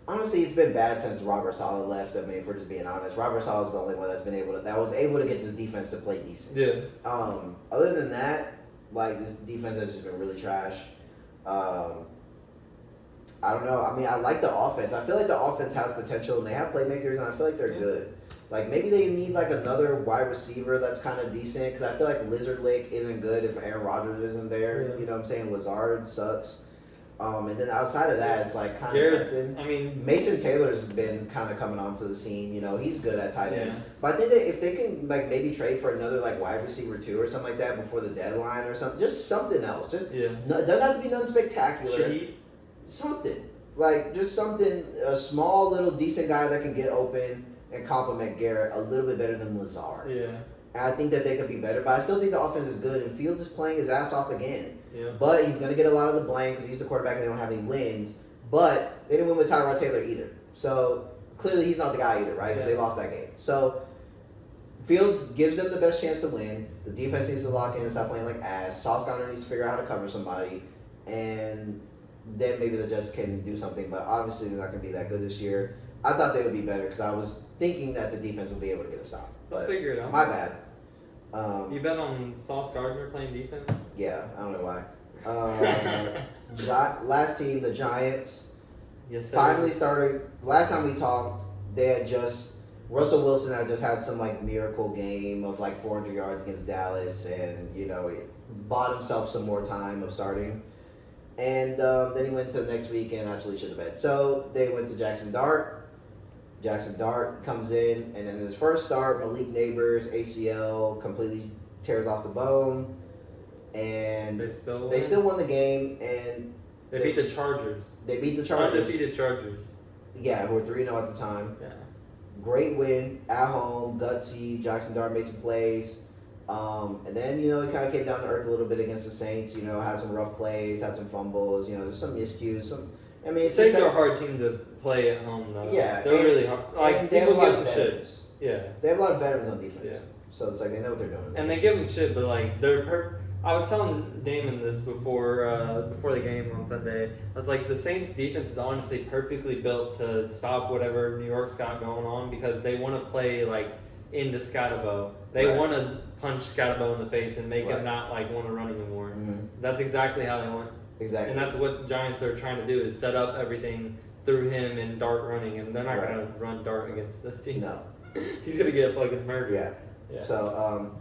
honestly it's been bad since Robert Saleh left. I mean, if we're just being honest, Robert Saleh is the only one that's been able to get this defense to play decent. Yeah. Other than that, like this defense has just been really trash. I don't know. I mean, I like the offense. I feel like the offense has potential, and they have playmakers, and I feel like they're good. Like, maybe they need, like, another wide receiver that's kind of decent, because I feel like Lizard Lake isn't good if Aaron Rodgers isn't there. Yeah. You know what I'm saying? Lazard sucks. And then outside of that, it's, like, kind of Garrett, nothing. I mean, Mason Taylor's been kind of coming onto the scene. You know, he's good at tight end. Yeah. But I think that if they can, like, maybe trade for another, like, wide receiver, too, or something like that before the deadline or something, just something else. Just yeah. no, it doesn't have to be nothing spectacular. Shaheed? Something. Like, just something, a small, little, decent guy that can get open and complement Garrett a little bit better than Lazard. Yeah. And I think that they could be better, but I still think the offense is good, and Fields is playing his ass off again. Yeah. But he's going to get a lot of the blame because he's the quarterback and they don't have any wins. But they didn't win with Tyrod Taylor either. So clearly he's not the guy either, right? Because Yeah. they lost that game. So Fields gives them the best chance to win. The defense needs to lock in and stop playing like ass. Sauce Gardner needs to figure out how to cover somebody, and then maybe the Jets can do something. But obviously they're not going to be that good this year. I thought they would be better because I was thinking that the defense would be able to get a stop. But figure it out. my bad. You bet on Sauce Gardner playing defense? Yeah, I don't know why. Last team, the Giants, Yes, sir. finally started. Last time we talked, they had just Russell Wilson had just had some like miracle game of like 400 yards against Dallas, and bought himself some more time of starting. And then he went to the next week and absolutely shit the bed. So they went to Jackson Dart. Jackson Dart comes in, and in his first start, Malik Neighbors ACL completely tears off the bone, and they still won the game, and they beat the Chargers. They beat the Chargers. Undefeated Chargers. Yeah, who were 3-0 at the time. Yeah. Great win at home, gutsy. Jackson Dart made some plays. And then, it kind of came down to earth a little bit against the Saints. Had some rough plays, had some fumbles, just some miscues. The Saints are a hard team to play at home, though. Yeah. They're really hard. Like, they have a people lot give of them veterans. shit. Yeah. They have a lot of veterans on defense. Yeah. So it's like they know what they're doing. And they give them shit, but, like, I was telling Damon this before the game on Sunday. I was like, the Saints' defense is honestly perfectly built to stop whatever New York's got going on because they want to play, like, into Scatterbo. They Right. want to punch Scatterbo in the face and make Right. him not, like, want to run anymore. Mm-hmm. That's exactly how they want. Exactly. And that's what Giants are trying to do is set up everything through him and Dart running, and they're not Right. going to run Dart against this team. No. He's going to get fucking murdered. Yeah. Yeah. So,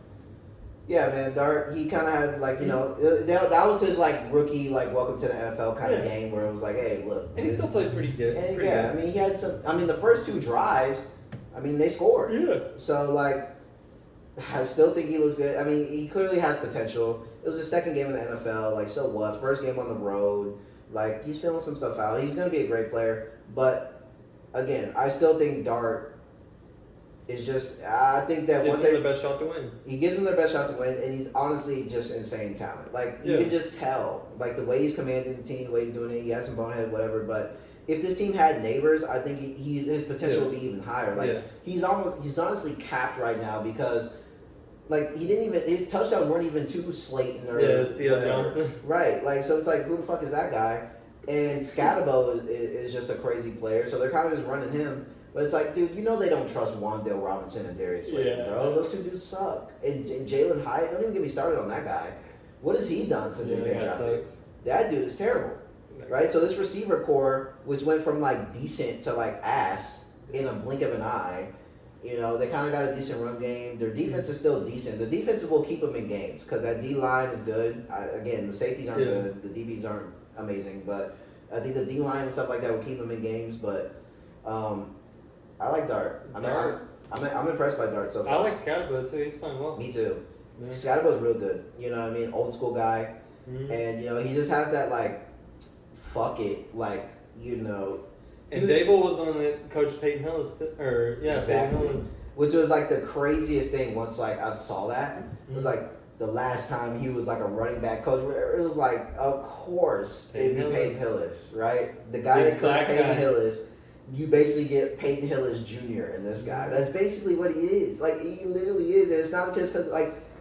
yeah, man, Dart, he kind of had, like, that was his, like, rookie, like, welcome to the NFL kind of game where it was like, hey, look. And he still played pretty good. And pretty good. I mean, he had the first two drives, they scored. Yeah. So, like, I still think he looks good. I mean, he clearly has potential. It was his second game in the NFL. Like, so what? First game on the road. Like, he's filling some stuff out. He's going to be a great player. But, again, I still think Dart is just... I think that Gives him the best shot to win. He gives them their best shot to win, and he's honestly just insane talent. Like, you can just tell. Like, the way he's commanding the team, the way he's doing it, he has some bonehead, whatever, but... If this team had Neighbors, I think his potential would be even higher. Like he's honestly capped right now because like his touchdowns weren't even to Slayton or it's Theo Johnson. Right. Like so it's like who the fuck is that guy? And Scatterbo is just a crazy player, so they're kind of just running him. But it's like, dude, they don't trust Wandale Robinson and Darius Slayton, bro. Those two dudes suck. And Jalen Hyatt, don't even get me started on that guy. What has he done since he's been drafted? That dude is terrible. Right, so this receiver core, which went from like decent to like ass in a blink of an eye, they kind of got a decent run game. Their defense is still decent. The defense will keep them in games because that D line is good. Again, the safeties aren't good, the DBs aren't amazing, but I think the D line and stuff like that will keep them in games. But I like Dart. I'm impressed by Dart so far. I like Scatterbo too. He's playing well. Me too. Yeah. Scatterbo's real good. You know what I mean? Old school guy, and he just has that like. Fuck it, like, And Dable was the one that coached Peyton Hillis, exactly. Peyton Hillis. Which was like the craziest thing once like I saw that. It was like the last time he was like a running back coach. It was like, of course, it'd be Peyton Hillis, right? The guy that coached Peyton Hillis, you basically get Peyton Hillis Jr. in this guy. That's basically what he is. Like, he literally is. And it's not because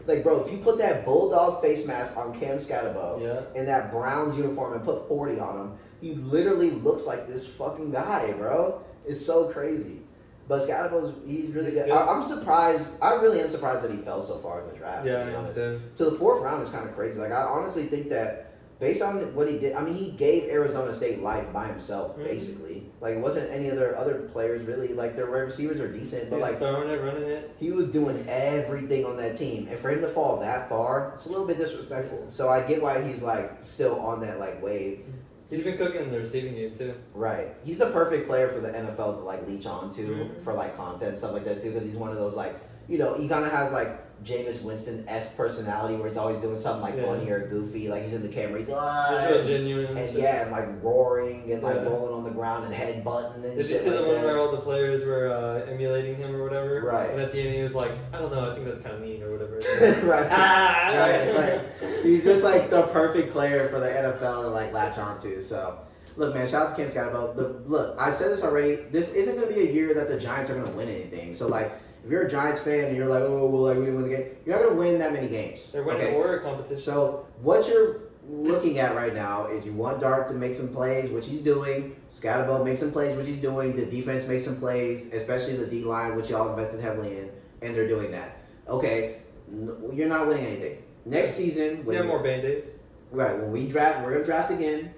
like, bro, if you put that bulldog face mask on Cam Scatterbo and that Browns uniform and put 40 on him, he literally looks like this fucking guy, bro. It's so crazy. But he's really good. I'm surprised. I really am surprised that he fell so far in the draft, to be honest. To the fourth round is kind of crazy. Like, I honestly think that based on what he did, he gave Arizona State life by himself, basically. Like, it wasn't any other players, really. Like, their receivers are decent, but, like... throwing it, running it. He was doing everything on that team. And for him to fall that far, it's a little bit disrespectful. So I get why he's, like, still on that, like, wave. He's been cooking in the receiving game, too. Right. He's the perfect player for the NFL to, like, leech on to for, like, content, stuff like that, too. Because he's one of those, like... He kind of has, like, Jameis Winston-esque personality where he's always doing something, like, funny or goofy. Like, he's in the camera. He's like... He's genuine. And, and, like, roaring and, like, rolling on the ground and headbutting and shit like that. Did you see the one where all the players were emulating him or whatever? Right. And at the end he was like, I don't know, I think that's kind of mean or whatever. Right. Right. Like, he's just, like, the perfect player for the NFL to, like, latch onto. So, Look, man, shout out to Cam Scatterbo. Look, I said this already. This isn't going to be a year that the Giants are going to win anything. So, like, if you're a Giants fan and you're like, oh, well, like, we didn't win the game, you're not going to win that many games. They're winning a competition. So, what you're looking at right now is you want Dart to make some plays, which he's doing. Scatterbo makes some plays, which he's doing. The defense makes some plays, especially the D-line, which y'all invested heavily in, and they're doing that. Okay, you're not winning anything. Next season... We have more Band-Aids. Right, when we draft, we're going to draft again.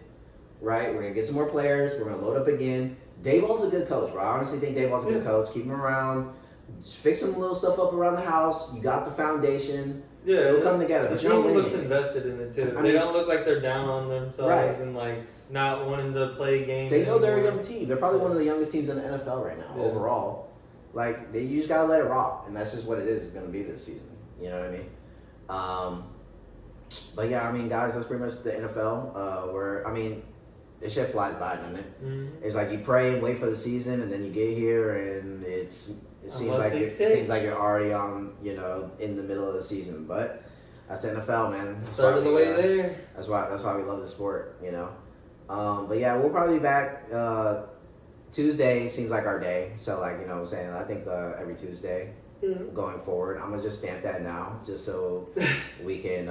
Right, we're going to get some more players. We're going to load up again. Dayball's a good coach, bro. I honestly think Dayball's a good coach. Keep him around. Just fix some little stuff up around the house. You got the foundation. Yeah, it'll come together. The but team looks invested in it too. They don't look like they're down on themselves and like not wanting to play games. They know they're a young team. They're probably one of the youngest teams in the NFL right now overall. Like you just gotta let it rock, and that's just what it is. It's gonna be this season. You know what I mean? But yeah, I mean, guys, that's pretty much the NFL. Where I mean, this shit flies by, doesn't it? Mm-hmm. It's like you pray and wait for the season, and then you get here, and it seems like you're already on, in the middle of the season. But that's the NFL, man. Started the way there. That's why we love the sport, But yeah, we'll probably be back. Tuesday seems like our day. So like, what I'm saying, I think every Tuesday going forward, I'm gonna just stamp that now, just so we can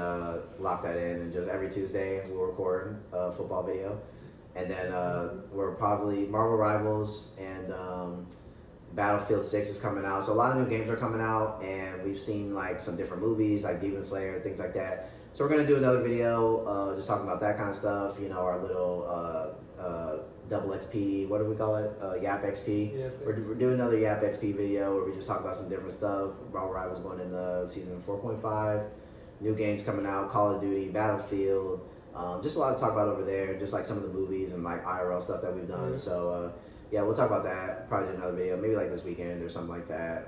lock that in, and just every Tuesday we'll record a football video, and then we're probably Marvel Rivals and Battlefield 6 is coming out. So a lot of new games are coming out, and we've seen like some different movies like Demon Slayer, things like that. So we're gonna do another video just talking about that kind of stuff. Our little double XP, what do we call it? Yap XP. Yeah, we're doing another Yap XP video where we just talk about some different stuff. Marvel Rivals going into season 4.5. New games coming out, Call of Duty, Battlefield. Just a lot to talk about over there. Just like some of the movies and like IRL stuff that we've done. So yeah, we'll talk about that. Probably do another video, maybe like this weekend or something like that.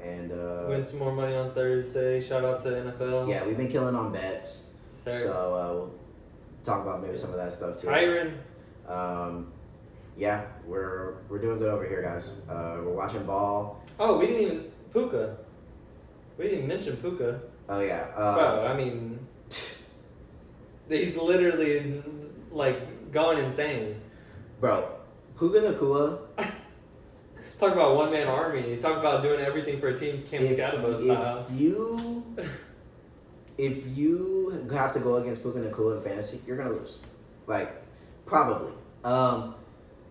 Win some more money on Thursday. Shout out to NFL. Yeah, we've been killing on bets. Sorry. So we'll talk about maybe some of that stuff too. Iron. Yeah, we're doing good over here, guys. We're watching ball. Oh, we didn't even Puka. We didn't even mention Puka. Oh yeah. Bro, I mean, he's literally like going insane. Bro, Puka Nakua. Talk about one man army. Talk about doing everything for a team's Cam Scatterbo style. If you have to go against Puka Nakua in fantasy, you're gonna lose. Like, probably.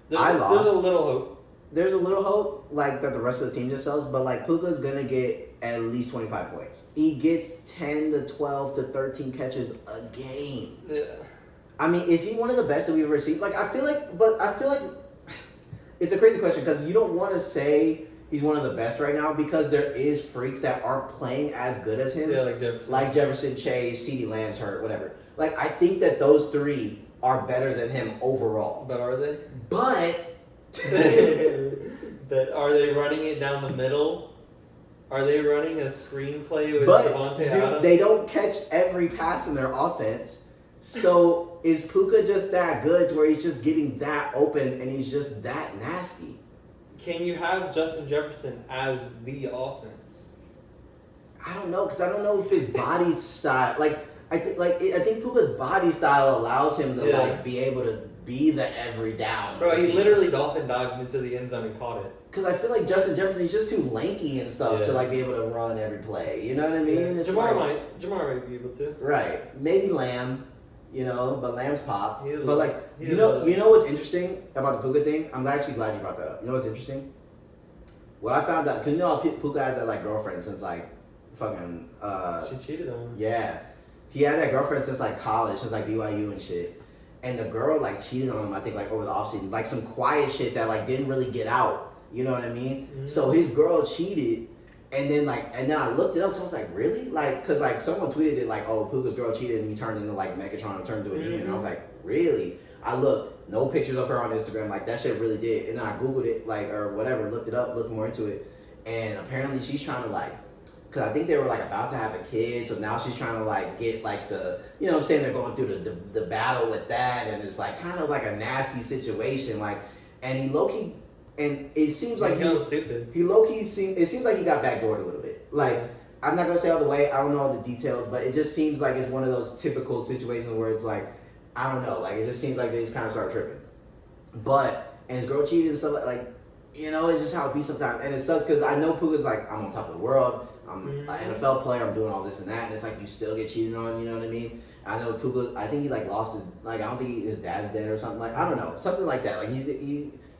There's a little hope. There's a little hope, like, that the rest of the team just sells, but, like, Puka's going to get at least 25 points. He gets 10 to 12 to 13 catches a game. Yeah. I mean, is he one of the best that we've ever seen? Like, I feel like it's a crazy question because you don't want to say he's one of the best right now because there is freaks that aren't playing as good as him. Yeah, like Jefferson. Like Jefferson, Chase, CeeDee Lamb's hurt, whatever. Like, I think that those three are better than him overall. But are they? But are they running it down the middle? Are they running a screenplay with Devontae Adams? They don't catch every pass in their offense. So is Puka just that good to where he's just getting that open and he's just that nasty? Can you have Justin Jefferson as the offense? I don't know, because I don't know if his body style, I think Puka's body style allows him to be able to be the every down. Bro, he literally dolphin dived into the end zone and caught it. Because I feel like Justin Jefferson, he's just too lanky and stuff to be able to run every play. You know what I mean? Yeah. Jamar might be able to. Right, maybe Lamb, but Lamb's popped. You know what's interesting about the Puka thing? I'm actually glad you brought that up. You know what's interesting? What I found out, because Puka had that girlfriend since fucking. She cheated on him. Yeah. He had that girlfriend since college, since BYU and shit. And the girl cheated on him, I think over the offseason. Some quiet shit that didn't really get out. You know what I mean? Mm-hmm. So his girl cheated, and then I looked it up because I was like, really? Because someone tweeted it oh, Puka's girl cheated and he turned into Megatron and turned into a demon. And I was like, really? I looked, no pictures of her on Instagram, that shit really did. And then I Googled it, or whatever, looked it up, looked more into it. And apparently she's trying to because I think they were about to have a kid, so now she's trying to get the, you know what I'm saying, they're going through the battle with that, and it's kind of a nasty situation, and he low-key, and it seems like he low-key it seems like he got backdoored a little bit. I'm not gonna say all the way, I don't know all the details, but it just seems like it's one of those typical situations where it's I don't know, it just seems like they just kind of start tripping. and his girl cheated and stuff like it's just how it be sometimes. And it sucks because I know Puka's like, I'm on top of the world. I'm an NFL player. I'm doing all this and that. And it's like you still get cheated on. You know what I mean? I know Puka. I think he like lost his I don't think his dad's dead or something I don't know, something like that. Like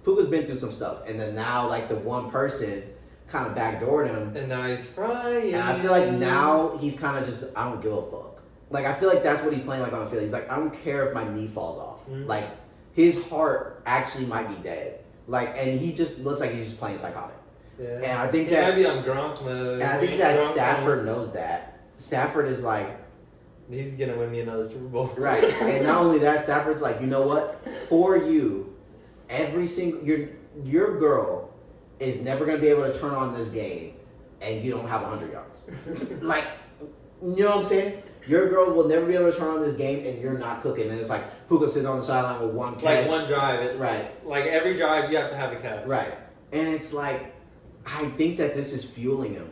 Puka's been through some stuff, and then now like the one person kind of backdoored him, and now he's frying. And I feel like now he's kind of just I don't give a fuck. Like I feel like that's what he's playing like on the field. He's like I don't care if my knee falls off. Like his heart actually might be dead. Like and he just looks like he's just playing psychotic. Yeah. And I think he that might be on Gronk mode. And I think that Stafford knows that. Stafford is like, he's gonna win me another Super Bowl. Right. And not only that, Stafford's like, you know what? For you, every single your girl is never gonna be able to turn on this game and you don't have 100 yards. Like, you know what I'm saying? Your girl will never be able to turn on this game and you're not cooking. And it's like Puka sitting on the sideline with one catch. Like one drive. Right. Like every drive you have to have a catch. Right. And it's like, I think that this is fueling him.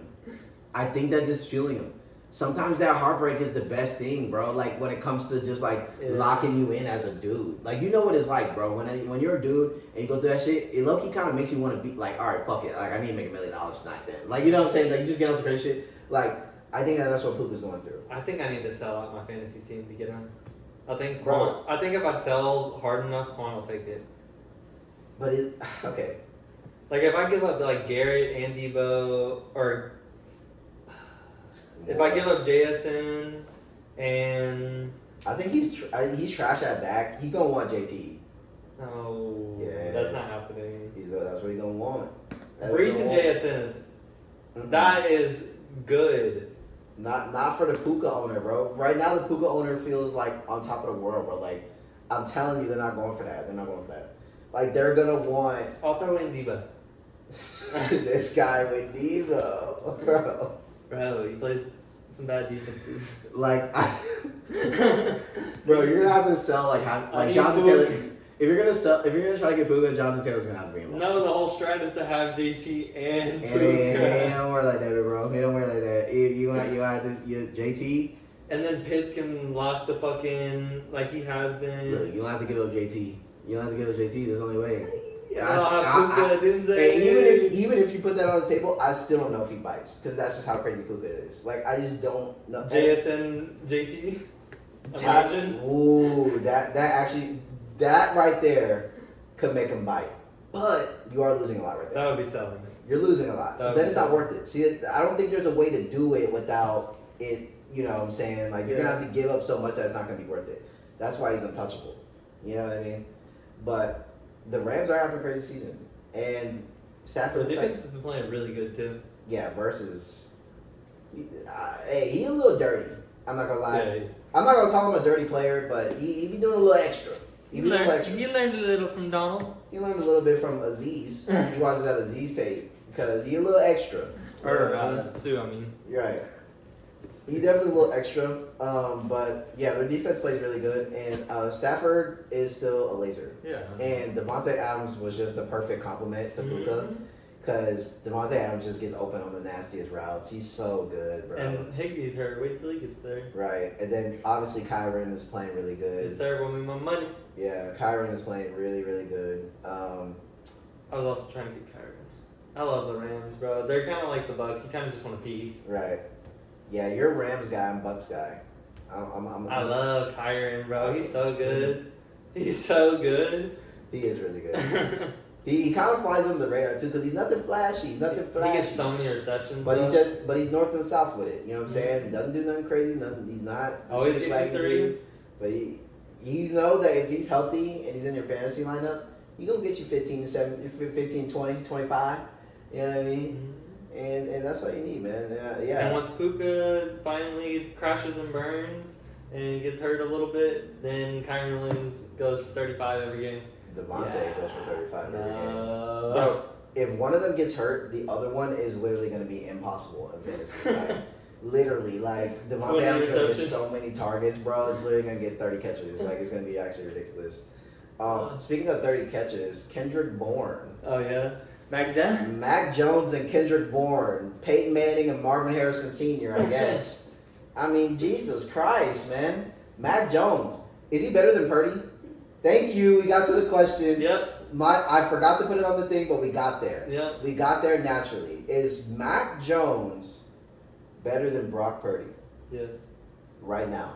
Sometimes that heartbreak is the best thing, bro. Like when it comes to just like locking you in as a dude. Like you know what it's like, bro. When you're a dude and you go through that shit, it low-key kind of makes you want to be like, all right, fuck it. Like I need to make $1 million tonight then. Like you know what I'm saying? Like you just get on some crazy shit. Like I think that's what Puka's going through. I think I need to sell out my fantasy team to get him. I think Bro. I think if I sell hard enough, Quan will take it. But okay. Like if I give up like Garrett and Debo, or if I give up JSN and I think he's trash at back. He gonna want JT. Oh, yeah, that's not happening. That's what he gonna want. Brees and JSN is that is good. Not for the Puka owner, bro. Right now, the Puka owner feels like on top of the world, bro. Like I'm telling you, they're not going for that. Like they're gonna want. I'll throw in Debo. This guy with Debo, bro. Bro, he plays some bad defenses. Like, bro, you're gonna have to sell like Jonathan Taylor. If you're gonna try to get Puka, Jonathan Taylor's gonna have to be involved. No, the whole strat is to have JT and Puka. He don't work like that, bro. He don't work like that. You have to JT. And then Pitts can lock the fucking like he has been. Look, you don't have to give up JT. There's only way. Hey, even if you put that on the table, I still don't know if he bites because that's just how crazy Puka is. Like I just don't know. JSN JT. Imagine. That right there could make him bite, but you are losing a lot right there. That would be selling. You're losing a lot, so then it's not worth it. See, I don't think there's a way to do it without it. You know what I'm saying? Like you're gonna have to give up so much that's not gonna be worth it. That's why he's untouchable. You know what I mean? But the Rams are having a crazy season, and Stafford. The defense has been playing really good too. Yeah, versus. Hey, he a little dirty. I'm not gonna lie. Yeah. I'm not gonna call him a dirty player, but he be doing a little extra. You learned a little from Donald. He learned a little bit from Aziz. He watches that Aziz tape because he a little extra. Or Sue, I mean. You're right. He definitely a little extra, but yeah, their defense plays really good, and Stafford is still a laser. Yeah. And Devontae Adams was just a perfect complement to Puka, because Devontae Adams just gets open on the nastiest routes. He's so good, bro. And Higby's hurt. Wait till he gets there. Right, and then obviously Kyron is playing really good. Yes, sir. Want me my money? Yeah, Kyron is playing really, really good. I was also trying to get Kyron. I love the Rams, bro. They're kind of like the Bucks. You kind of just want a piece. Right. Yeah, you're a Rams guy. I'm Bucks guy. I love Kyron, bro. He's so good. He's so good. He is really good. he kind of flies under the radar too because he's nothing flashy. He gets so many receptions. But he's north and south with it. You know what I'm saying? Doesn't do nothing crazy. He's not. Always gets you 3. But you know that if he's healthy and he's in your fantasy lineup, he's gonna get you 15, 20, 25. You know what I mean? Mm-hmm. And that's all you need, man. Yeah. And once Puka finally crashes and burns and gets hurt a little bit, then Kyron Williams goes for 35 every game. Devontae goes for 35 every game. Bro, if one of them gets hurt, the other one is literally going to be impossible in fantasy. Like, literally, like Devontae Adams going to get so many targets, bro. It's literally going to get 30 catches. Like, it's going to be actually ridiculous. Speaking of 30 catches, Kendrick Bourne. Oh, yeah? Mac Jones and Kendrick Bourne, Peyton Manning and Marvin Harrison Sr., I guess. I mean, Jesus Christ, man. Mac Jones. Is he better than Purdy? Thank you. We got to the question. Yep. I forgot to put it on the thing, but we got there. Yep. We got there naturally. Is Mac Jones better than Brock Purdy Yes. right now?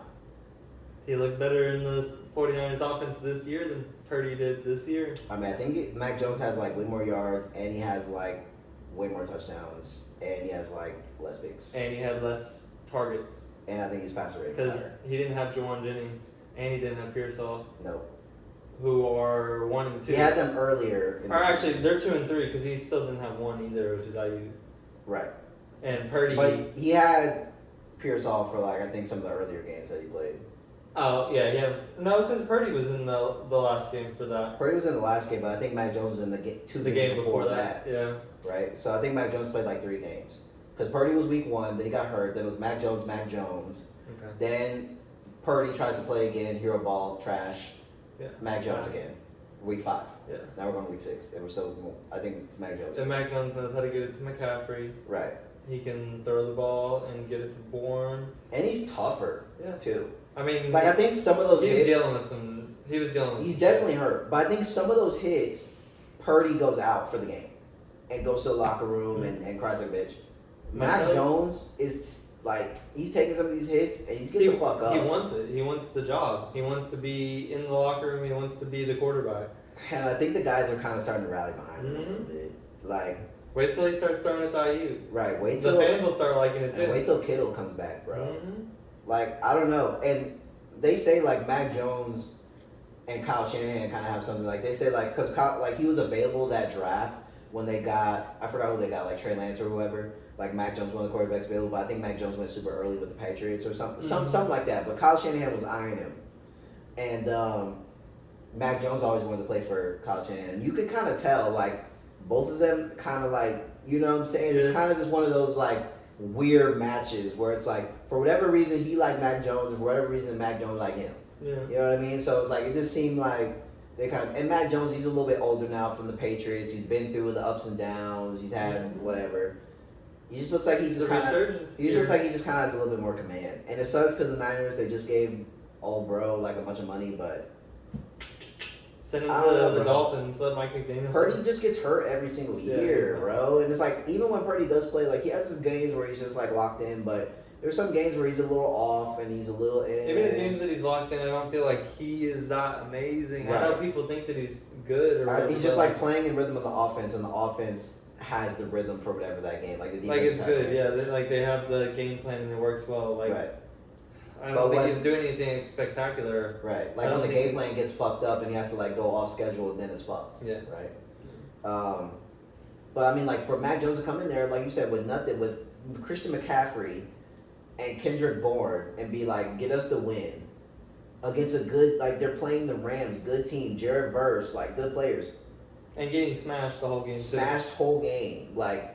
He looked better in the 49ers offense this year than Purdy did this year. I mean, I think Mac Jones has like way more yards, and he has like way more touchdowns, and he has like less picks. And he had less targets. And I think his passer rating is Because higher. he didn't have Jawan Jennings, and he didn't have Pearsall, Nope. who are 1 and 2. He had them earlier. In Or the actually, season. they're 2 and 3 because he still didn't have one either, which is IU. Right. And Purdy. But he had Pearsall for like I think some of the earlier games that he played. Oh yeah. No, because Purdy was in the last game for that. Purdy was in the last game, but I think Mac Jones was in the The games game before that. Yeah. Right. So I think Mac Jones played like 3 games because Purdy was week 1, then he got hurt. Then it was Mac Jones. Okay. Then Purdy tries to play again. Hero ball trash. Yeah. Mac Jones again. Week 5. Yeah. Now we're going to week 6, and we're still. I think Mac Jones. And Mac Jones knows how to get it to McCaffrey. Right. He can throw the ball and get it to Bourne. And he's tougher. Yeah. Too. I mean, Like I think some of those he was hits. dealing with some. He was dealing with. He's some definitely shit. hurt, but I think some of those hits, Purdy goes out for the game, and goes to the locker room and cries like a bitch. Mac Really? Jones is like he's taking some of these hits and he's getting the fuck up. He wants it. He wants the job. He wants to be in the locker room. He wants to be the quarterback. And I think the guys are kind of starting to rally behind him a Mm-hmm. little bit. Like, Wait till he starts throwing it to IU. right? Wait The till fans will start liking it too. and wait till Kittle comes back, bro. Mm-hmm. Like I don't know, and they say like Mac Jones and Kyle Shanahan kind of have something like they say like because like he was available that draft when they got I forgot who they got like Trey Lance or whoever. Like Mac Jones, one of the quarterbacks available, but I think Mac Jones went super early with the Patriots or something, something like that. But Kyle Shanahan was eyeing him, and Mac Jones always wanted to play for Kyle Shanahan. You could kind of tell, like both of them, kind of like you know what I'm saying. Yeah. It's kind of just one of those like weird matches where it's like for whatever reason he liked Mac Jones, and for whatever reason Mac Jones liked him. Yeah. You know what I mean? So it's like it just seemed like they kind of and Mac Jones, he's a little bit older now from the Patriots. He's been through the ups and downs. He's had whatever. He just looks like he It's just a kind of. resurgence. He just looks like he just kind of has a little bit more command. And it sucks because the Niners they just gave old bro like a bunch of money, but Send him I to don't know, the bro. Dolphins. Let Mike McDaniel. Purdy just gets hurt every single Yeah. year, bro. And it's like even when Purdy does play, like he has his games where he's just like locked in, but there's some games where he's a little off and he's a little in. Even his games that he's locked in, I don't feel like he is that amazing. I know Right. people think that he's good or whatever, He's just but, like playing in rhythm of the offense, and the offense has the rhythm for whatever that game. Like the defense it's has good. it. Yeah, they have the game plan and it works well. Like Right. I But don't think when- he's doing anything spectacular. Right. I Like don't when the think- game plan gets fucked up and he has to like go off schedule, then it's fucked. Yeah. Right. But I mean, like for Mac Jones to come in there, like you said, with nothing, with Christian McCaffrey and Kendrick Bourne, and be like, get us the win against a good, like they're playing the Rams, good team, Jared Verse, like good players, And getting smashed the whole game. too. smashed whole game, like.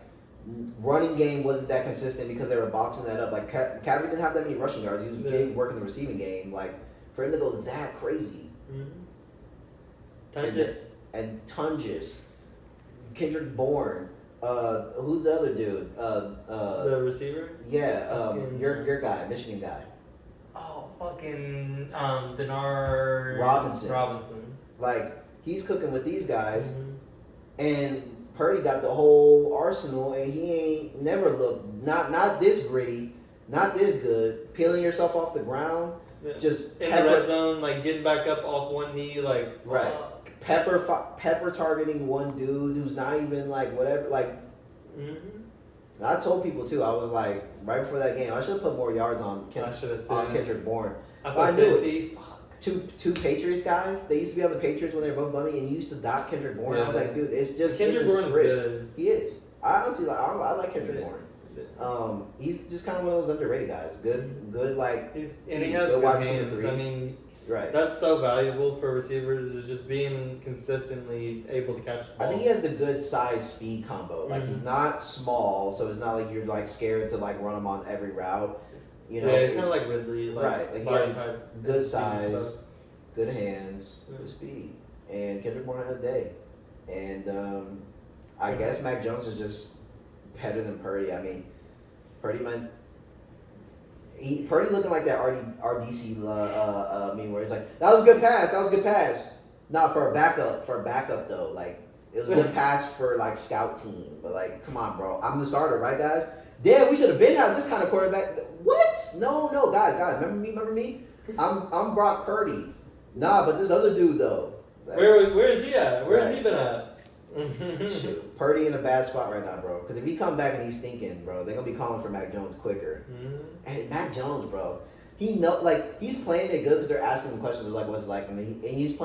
Running game wasn't that consistent because they were boxing that up. Like McCaffrey didn't have that many rushing yards. He was getting work in the receiving game. Like for him to go that crazy, Tungus. and Tungus, Kendrick Bourne, who's the other dude? The receiver. Yeah, fucking- your guy, Michigan guy. Oh, fucking Denard Robinson. Like he's cooking with these guys, Mhm. and Purdy got the whole arsenal, and he ain't never looked not this gritty, not this good. Peeling yourself off the ground, Yeah. just In the red zone, like getting back up off one knee, like Right. fuck. pepper targeting one dude who's not even like whatever. Like Mhm. I told people too. I was like right before that game, I should have put more yards on I should have. Kendrick Bourne. I Well, I put knew it. 50. Fuck. Two Patriots guys. They used to be on the Patriots when they were both bummy, and he used to dot Kendrick Bourne. I was like, dude, it's just Kendrick it's just Bourne's grit. good. He is. I honestly like. I like Kendrick Yeah. Bourne. He's just kind of one of those underrated guys. Good. Like He He's has still good wide receiver hands. 3. I mean, right. that's so valuable for receivers is just being consistently able to catch the ball. I think he has the good size speed combo. Like he's not small, so it's not like you're like scared to like run him on every route. You know, yeah, it's kind of like Ridley. Like, right, like he body has type good speed and size, stuff. good hands, good speed, and Kendrick Bourne had a day. And I guess Mac Jones is just better than Purdy. I mean, Purdy looking like that RDC meme where he's like, that was a good pass, No, for a backup though, like it was a good pass for like scout team, but like, come on, bro, I'm the starter, right, guys? Damn, we should have been had this kind of quarterback. What? No, guys, remember me? I'm Brock Purdy. Nah, but this other dude though. Like, Where is he at? Where has right. he been at? Shoot, Purdy in a bad spot right now, bro. Because if he come back and he's stinking, bro, they're gonna be calling for Mac Jones quicker. And Mac Jones, bro, he's playing it good because they're asking him questions like, "What's it like?" And he's playing.